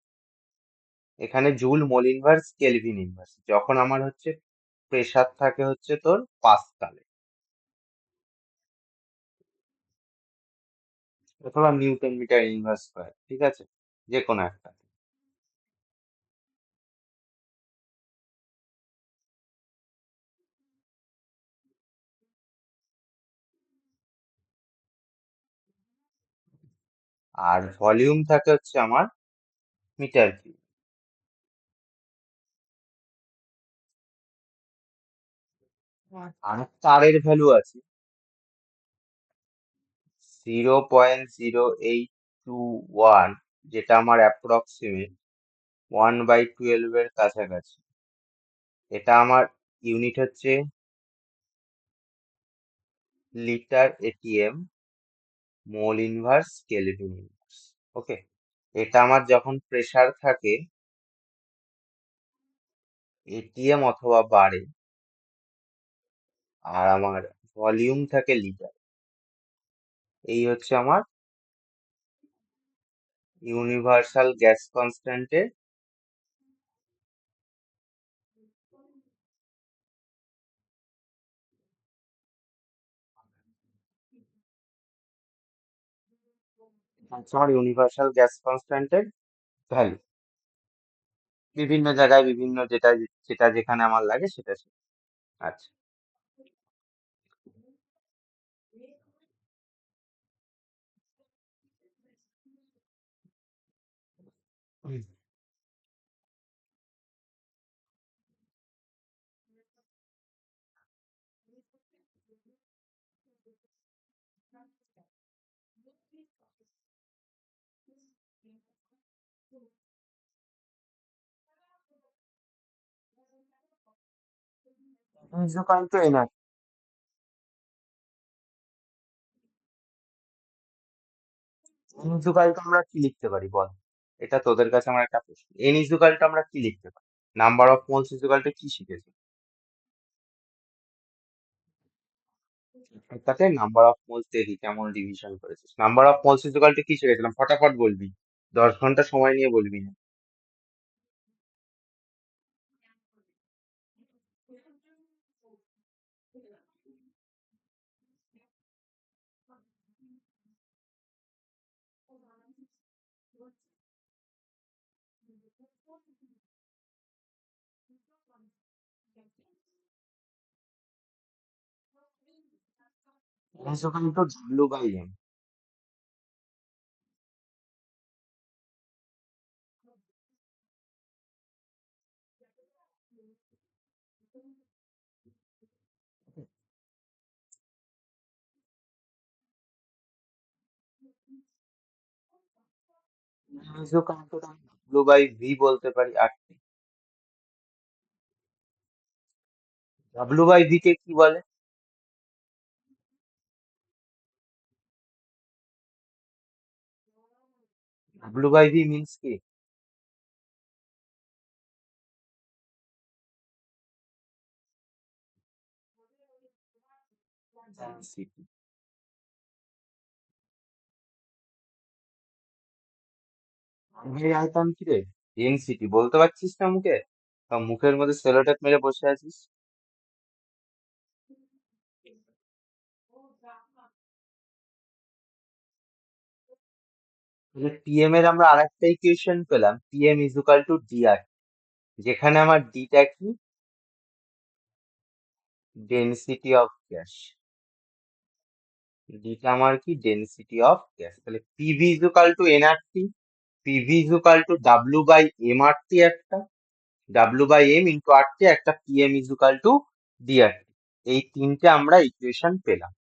S4: এখানে joule mole inverse kelvin inverse, যখন আমার হচ্ছে প্রেসার থাকে হচ্ছে তোর পাস্কালে, অথবা নিউটন মিটার ইনভার্স স্কয়ার, ঠিক আছে, যে কোনো একটা। আর ভলিউম থাকে হচ্ছে আমার মিটার কিউব। আর তারের ভ্যালু আছে 0.0821, যেটা আমার অ্যাপ্রক্সিমেট 1/12 এর কাছাকাছি। এটা আমার ইউনিট হচ্ছে litre atm mole inverse kelvin inverse. Okay, এটা আমার যখন প্রেসার থাকে এটিএম অথবা বারে, আর আমার ভলিউম থাকে লিটার, এই হচ্ছে আমার ইউনিভার্সাল গ্যাস কনস্ট্যান্টের আমার ইউনিভার্সাল গ্যাস কনস্ট্যান্টের ভ্যালু। বিভিন্ন জায়গায় বিভিন্ন, যেটা যেটা যেখানে আমার লাগে সেটা সেটা। আচ্ছা, equal to NR. Equal to আমরা কি লিখতে পারি বল, এটা তোদের কাছে আমার একটা প্রশ্ন। এন ইজুকাল টু আমরা কি লিখতে পারি? Number of moles equal to কি শিখেছি? তাতে নাম্বার অফ মোলস দেখি কেমন রিভিশন করেছিস। Number of moles equal to কি শিখেছিলাম, ফটাফট বলবি, 10 ঘন্টা সময় নিয়ে বলবি না। Equal to W/M। Equal to W/V বলতে পারি। আর W/V কে কি বলে? W/V মিন্স কি? ডেনসিটি। এই আয়তন কি রে? ডেনসিটি বলতে পারছিস না মুখে? বা মুখের মধ্যে সেলোটেপ মেরে বসে আছিস? তাহলে টিএম এর আমরা আরেকটা ইকুয়েশন পেলাম, টিএম ইজুকাল টু ডিআর, যেখানে আমার ডিটা কি, ডেনসিটি অফ গ্যাস। ডিটা আমার কি, ডেনসিটি অফ গ্যাস। তাহলে PV equal to NRT, PV is equal to W by M R T একটা, W by M into R T একটা, PM is equal to DRT. এই তিনটে আমরা ইকুয়েশন পেলাম।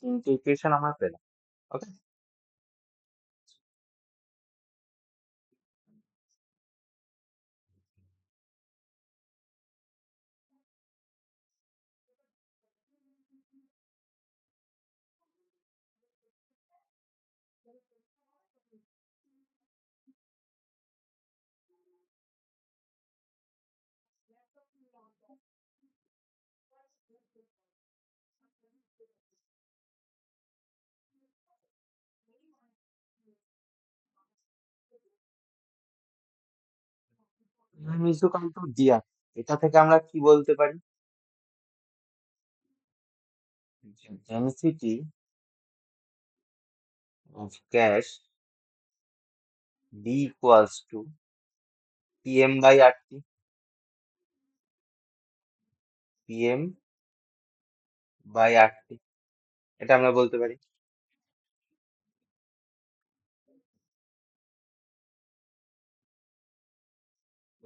S4: তিনটে ইকুয়েশন আমরা পেলাম। Okay, PM is equal to DR, এটা থেকে আমরা কি বলতে পারি? Density of gas D equals to PM by R T, PM by R T, এটা আমরা বলতে পারি।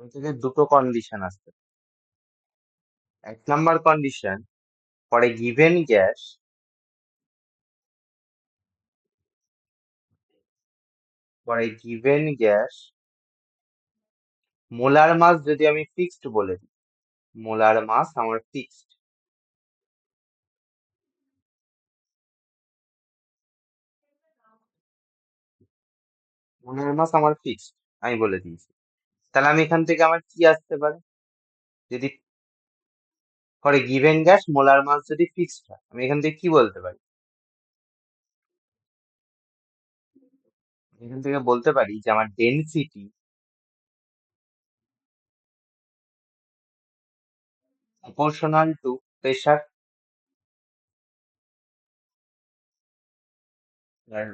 S4: এর থেকে দুটো কন্ডিশন আসছে। এক number condition, for a given gas, for a given gas molar mass যদি আমি ফিক্সড বলে দিই, মোলার মাস আমার ফিক্সড, মোলার মাস আমার ফিক্সড আমি বলে দিয়েছি, তাহলে আমি এখান থেকে আমার কি আসতে পারে? যদি for a given gas molar mass যদি ফিক্সড হয়, আমি এখান থেকে কি বলতে পারি? এখান থেকে বলতে পারি যে আমার ডেনসিটি প্রপোর্শনাল টু প্রেসার, আর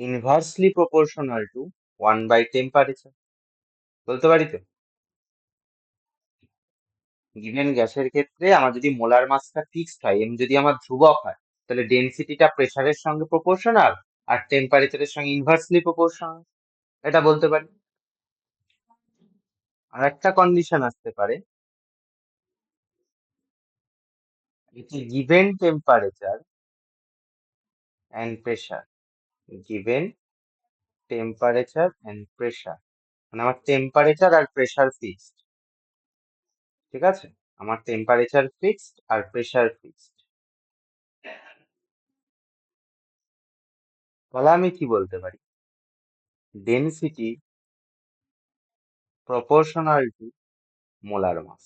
S4: inversely proportional to 1 by temperature, বলতে পারি তো? গিভেন গ্যাসের ক্ষেত্রে আমার যদি মোলার মাসটা ফিক্সড হয়, এম যদি আমার ধ্রুবক হয়, তাহলে ডেনসিটিটা প্রেসারের সঙ্গে প্রপোর্শনাল আর টেম্পারেচারের সঙ্গে ইনভার্সলি প্রপোর্শনাল, এটা বলতে পারি। আর একটা কন্ডিশন আসতে পারে, এটি given temperature and pressure, given temperature and pressure, মানে আমার টেম্পারেচার আর প্রেসার ফিক্সড, ঠিক আছে? আমার টেম্পারেচার ফিক্সড আর প্রেসার ফিক্সড, তাহলে আমি কি বলতে পারি? Density proportional to molar mass.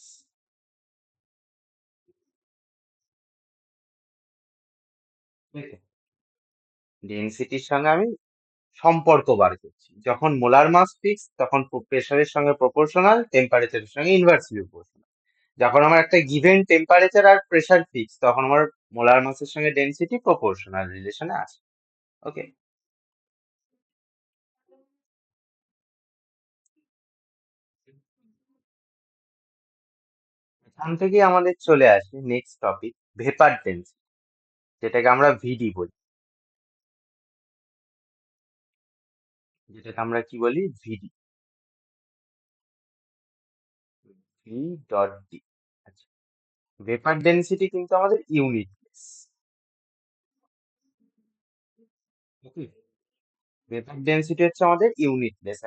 S4: ডেনসিটির সঙ্গে আমি সম্পর্ক বার করছি, যখন মোলার মাস ফিক্স তখন প্রেসারের সঙ্গে প্রপোর্শনাল, টেম্পারেচারের সঙ্গে ইনভার্সলি প্রপোর্শনাল। যখন আমার একটা গিভেন টেম্পারেচার আর প্রেসার ফিক্স, তখন আমার মোলার মাসের সঙ্গে ডেনসিটি প্রপোর্শনাল রিলেশনে আছে। ওকে, এখান থেকে আমাদের চলে আসে নেক্সট টপিক, ভেপার ডেন্সিটি, যেটাকে আমরা ভিডি বলি, যেটাকে আমরা কি বলি? ভিডি, ভি ডট ডি। আচ্ছা, ভেপার ডেন্সিটি কিন্তু আমাদের ইউনিটলেস। ওকে, ভেপার ডেন্সিটি হচ্ছে আমাদের ইউনিটলেস।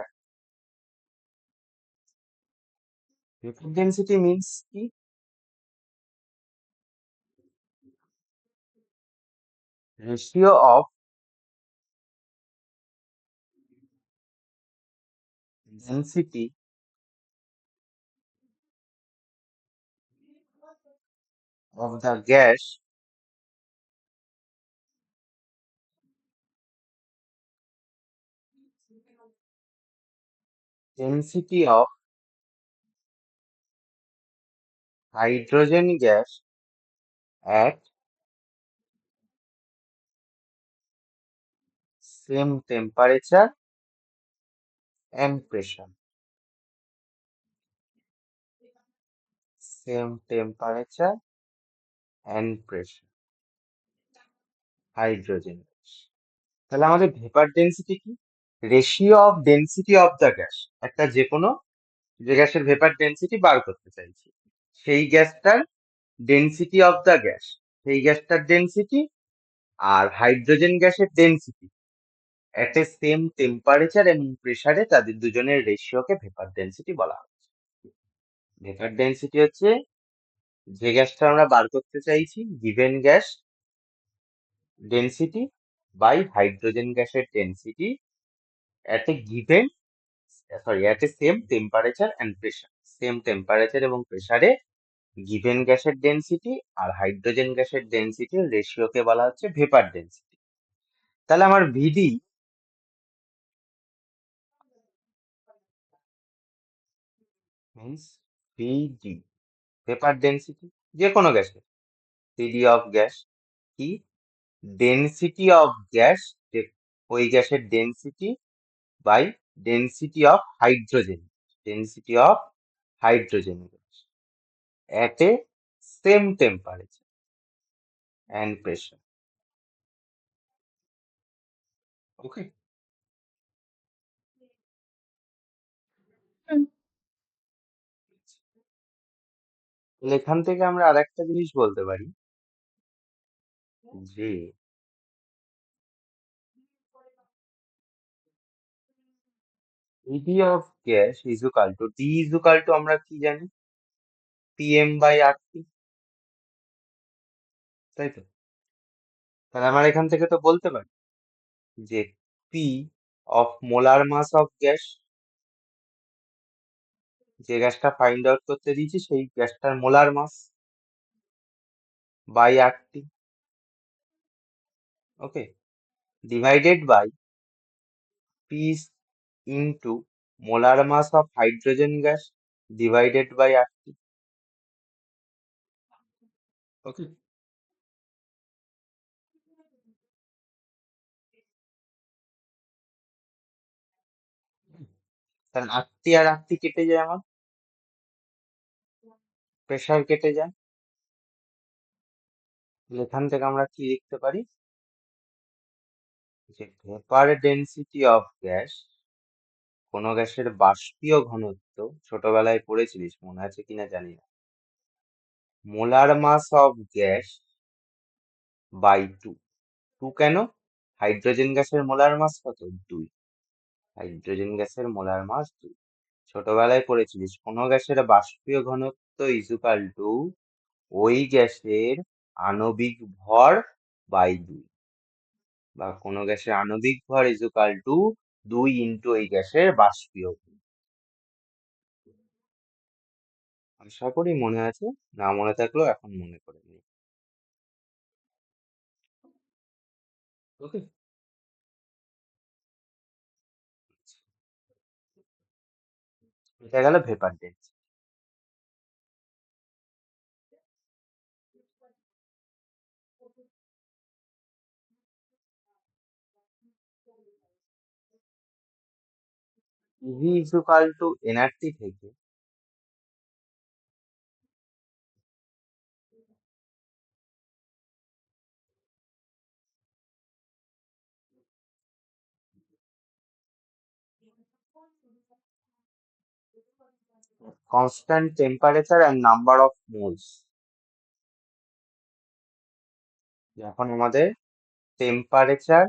S4: ভেপার ডেন্সিটি মিন্স কি? Ratio of density of the gas density of hydrogen gas at same temperature and pressure. Same temperature and pressure. Hydrogen gas. তাহলে আমাদের vapour density কি? Ratio of density of the gas. একটা যে কোনো যে গ্যাসের vapour density বার করতে চাইছি, সেই গ্যাসটার ডেন্সিটি অফ দ্য গ্যাস, সেই গ্যাসটার ডেন্সিটি আর হাইড্রোজেন গ্যাসের ডেন্সিটি এট এ সেম টেম্পারেচার এবং প্রেসারে তাদের দুজনের রেশিওকে ভেপার ডেন্সিটি বলা হয়। ভেপার ডেন্সিটি হচ্ছে যে গ্যাসটা আমরা বার করতে চাইছি given gas density by hydrogen গ্যাসের density at a given at a same temperature and pressure. Same temperature এবং প্রেসারে গিভেন গ্যাসের ডেন্সিটি আর হাইড্রোজেন গ্যাসের ডেন্সিটির রেশিওকে বলা হচ্ছে ভেপার ডেন্সিটি। তাহলে আমার VD means VD vapour density যে কোনো গ্যাসের ভিডি অফ গ্যাস কি ডেন্সিটি অফ গ্যাস, যে ওই গ্যাসের density by density of hydrogen, density of hydrogen gas at a same temperature and pressure. Okay.
S5: Hmm.
S4: তাহলে এখান থেকে আমরা আরেকটা জিনিস বলতে পারি যে VD of gas is equal to D is equal to আমরা কি জানি পিএম বাই আরটি, তাই তো? তাহলে আমরা এখান থেকে তো বলতে পারি যে P of molar mass of gas, যে গ্যাসটা ফাইন্ড আউট করতে দিয়েছি সেই গ্যাসটার molar mass by RT, okay, divided by P into molar mass of hydrogen gas divided by RT, okay. তাহলে আটটি আর আটটি কেটে যায়, আমার প্রেসার কেটে যায়। তাহলে এখান থেকে আমরা কি লিখতে পারি যে ভেপার ডেন্সিটি অফ গ্যাস, কোন গ্যাসের বাষ্পীয় ঘনত্ব, ছোটবেলায় পড়েছিলিস মনে আছে কিনা জানি না, molar mass of gas by two. Two কেন? হাইড্রোজেন গ্যাসের মোলার মাস কত? 2। হাইড্রোজেন গ্যাসের মোলার মাস 2। ছোটবেলায় পড়েছিলিস কোন গ্যাসের বাষ্পীয় ঘনত্ব ইজুকাল টু ওই গ্যাসের আণবিক ভর বাই 2, বা কোন গ্যাসের আণবিক ভর ইজুকাল টু 2 ইন্টু ওই গ্যাসের বাষ্পীয় ভর। আশা করি মনে আছে, না মনে থাকলেও এখন মনে করে নি। ওকে, এটা গেল vapour density. PV equal to NRT থেকে constant temperature and number of moles, যখন আমাদের temperature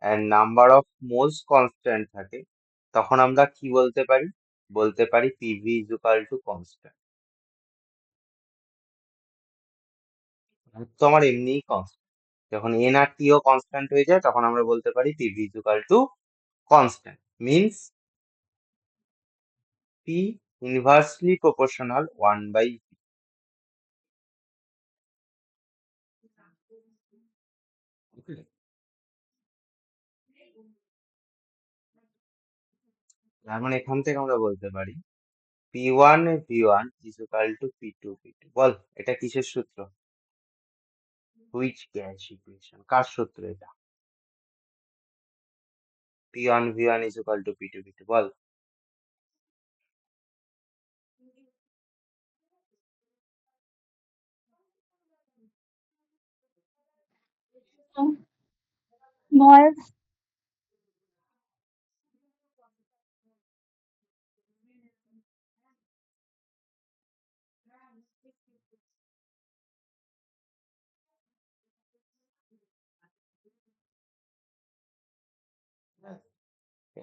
S4: and number of moles constant থাকে তখন আমরা কি বলতে পারি? বলতে পারি পিভি ইজুকাল টু কনস্ট্যান্ট। তো আমার এমনিই কনস্ট্যান্ট, যখন এন আর টিও কনস্ট্যান্ট হয়ে যায় তখন আমরা বলতে পারি PV equal to constant, means P inversely proportional 1/v। তার মানে এখান থেকে আমরা বলতে পারি P1 is equal to P2. বল এটা কিসের সূত্র? Which gas equation? কার সূত্র এটা? P1 is equal to P2. Ball.
S5: Voice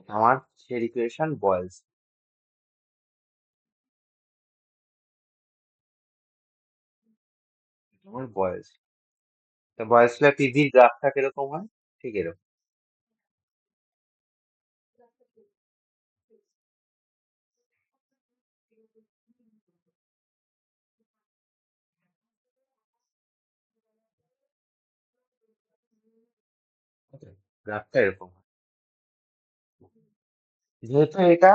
S4: আমার সেই ইকুয়েশন বয়েলস। আমার বয়েলস। তো বয়েলস ল পিভির গ্রাফটা কিরকম হয়? ঠিক এরকম। গ্রাফটা এরকম হয়। যেহেতু এটা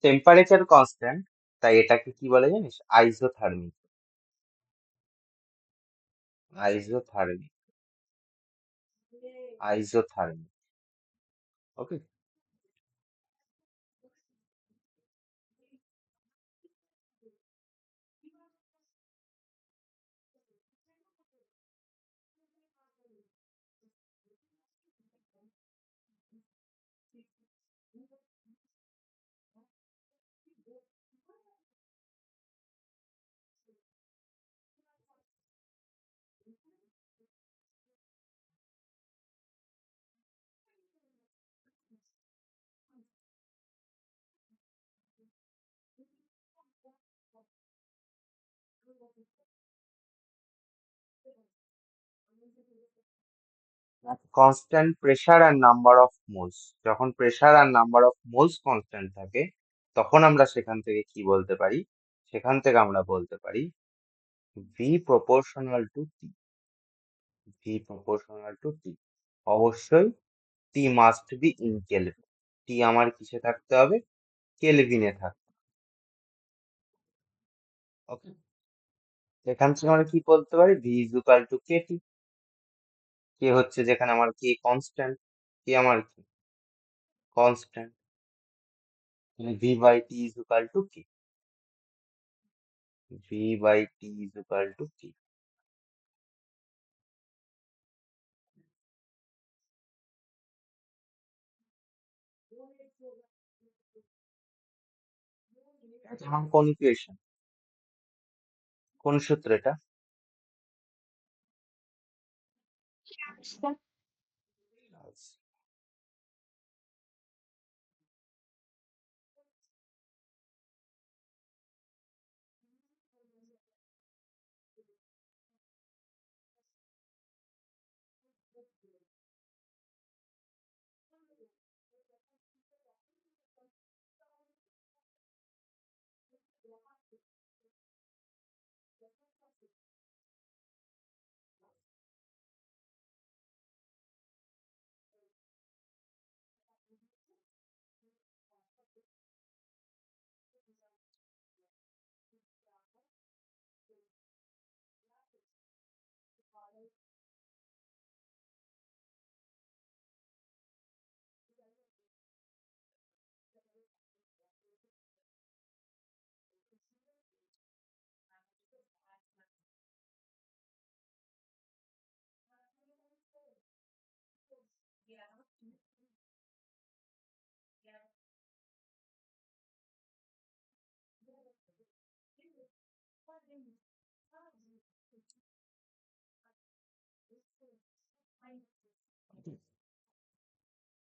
S4: টেম্পারেচার কনস্ট্যান্ট, তাই এটাকে কি বলে জানিস? Isothermal. Isothermal. Isothermal. Okay. Constant pressure আর নাম্বার অফ মোলস। যখন প্রেসার আর নাম্বার অফ মোলস কনস্ট্যান্ট থাকে, তখন আমরা সেখান থেকে কি বলতে পারি? সেখান থেকে আমরা বলতে পারি V proportional to T. V proportional to T. অবশ্যই T must be in kelvin. T আমার কিসে থাকতে হবে? কেলভিনে থাকতে। ওকে। এখান থেকে আমরা কি বলতে পারি? V is equal to K T. K হচ্ছে যেখানে আমার কে কনস্ট্যান্ট, কে আমার কি কনস্ট্যান্ট, V by T is equal to কি? V by T is equal to কি? এটা আমার কোন ইকুয়েশন? কোন সূত্র এটা?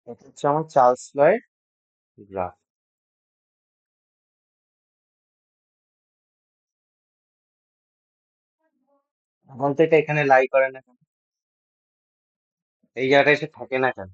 S4: এটা হচ্ছে আমার চার্লস লয়ের গ্রাফ। এখন তো এটা এখানে লাই করে না কেন? এই জায়গাটা এসে থাকে না কেন?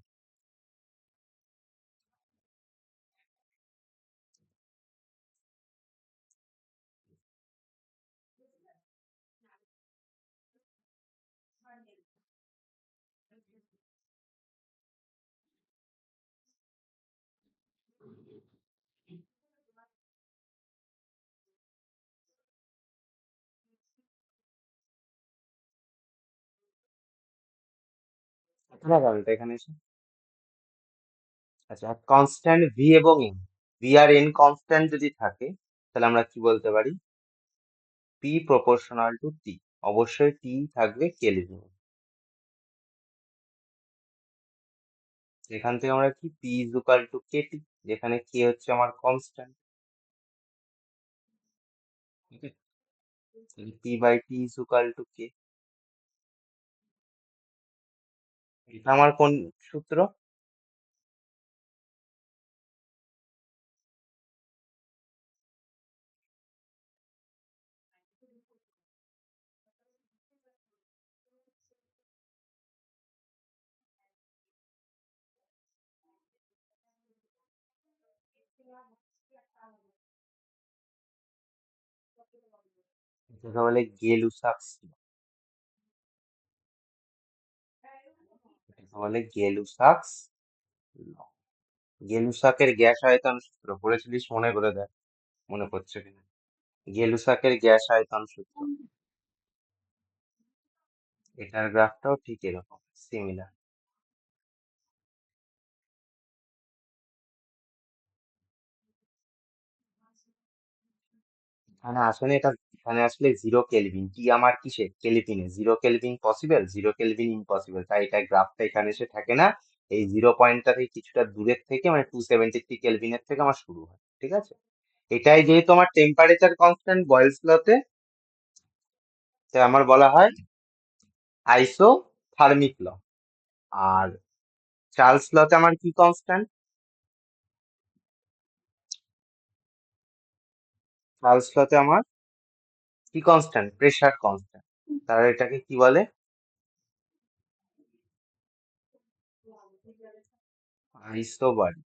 S4: এখানে এসে আচ্ছা কনস্ট্যান্ট ভি এবং এন, ভি আর এন কনস্ট্যান্ট যদি থাকে তাহলে আমরা কি বলতে পারি, পি প্রপোর্শনাল টু টি। অবশ্যই টি থাকবে কেলভিন। এখান থেকে আমরা কি P is equal to K T, যেখানে কে হচ্ছে আমার constant. P by T is equal to K. এটা আমার কোন সূত্র? এটাকে বলে গেলুসাক্স ল। এটাকে বলে গেলুসাক্স ল। গেলুসাকের গ্যাস আয়তন সূত্র পড়েছিলিস, মনে করে দেখ মনে পড়ছে কিনা। গেলুসাকের গ্যাস আয়তন সূত্র, এটার গ্রাফটাও ঠিক এরকম সিমিলার। এখানে আসলে 0 কেলভিন, টি আমার কিসে কেলভিনে, 0 কেলভিন পসিবল, 0 কেলভিন ইম্পসিবল, তাই এটা গ্রাফটা এখানে এসে থাকে না। এই 0 পয়েন্টটা থেকে কিছুটা দূরের থেকে মানে 273 কেলভিনের থেকে আমার শুরু হয়, ঠিক আছে। এটাই যেহেতু আমার টেম্পারেচার কনস্ট্যান্ট বয়েলস লতে, তাই আমার বলা হয় আইসোথার্মিক ল। আর চার্লস লতে আমার কি কনস্ট্যান্ট? চার্লস লতে আমার কি কনস্ট্যান্ট? Pressure constant. তাহলে এটাকে কি বলে? আইসোবারিক,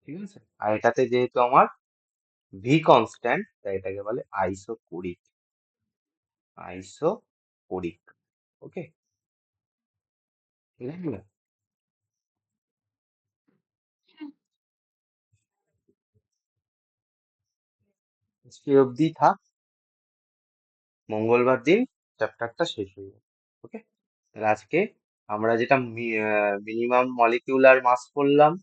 S4: ঠিক আছে। আর এটাতে যেহেতু আমার ভি কনস্ট্যান্ট, তাই এটাকে বলে আইসোকোরিক। আইসোকোরিক, ওকে, ঠিক আছে। আজকে অবধি থাক, মঙ্গলবার দিন চ্যাপ্টারটা শেষ হয়ে যাবে, ওকে। তাহলে আজকে আমরা যেটা মিনিমাম মলিকিউলার মাস পড়লাম,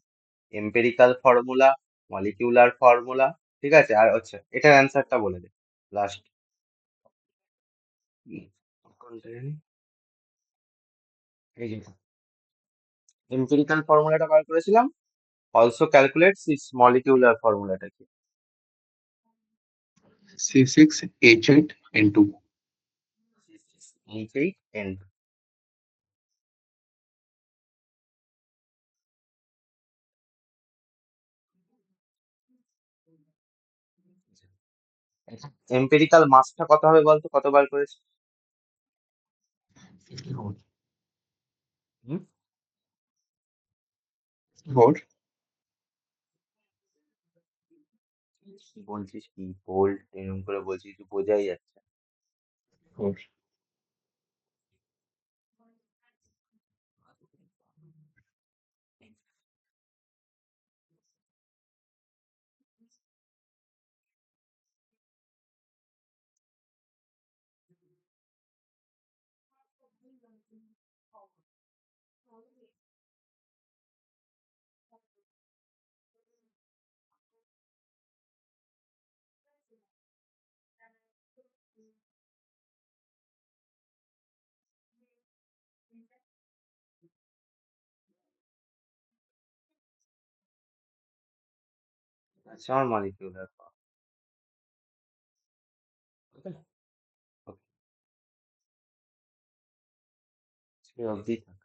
S4: এম্পেরিক্যাল ফর্মুলা, মলিকিউলার ফর্মুলা, ঠিক আছে। আর আচ্ছা এটার অ্যান্সারটা বলে দে লাস্ট। কোনটা জানি, এই যে এম্পেরিক্যাল ফর্মুলাটা বার করেছিলাম। অলসো ক্যালকুলেট সিক্স মলিকিউলার ফর্মুলাটা কি?
S2: C6H8N2.
S4: H8N2। এম্পেরিক্যাল মাসটা কত হবে বলতো, কতবার করেছি?
S2: 54.
S4: হুম?
S2: 54.
S4: কি বলছিস, কি বোল্ড এরকম করে বলছিস, তুই বোঝাই যাচ্ছে না।
S2: 4.
S4: আচ্ছা আমার মলিকিউলার ওকে, ওকে, অবধি থাক।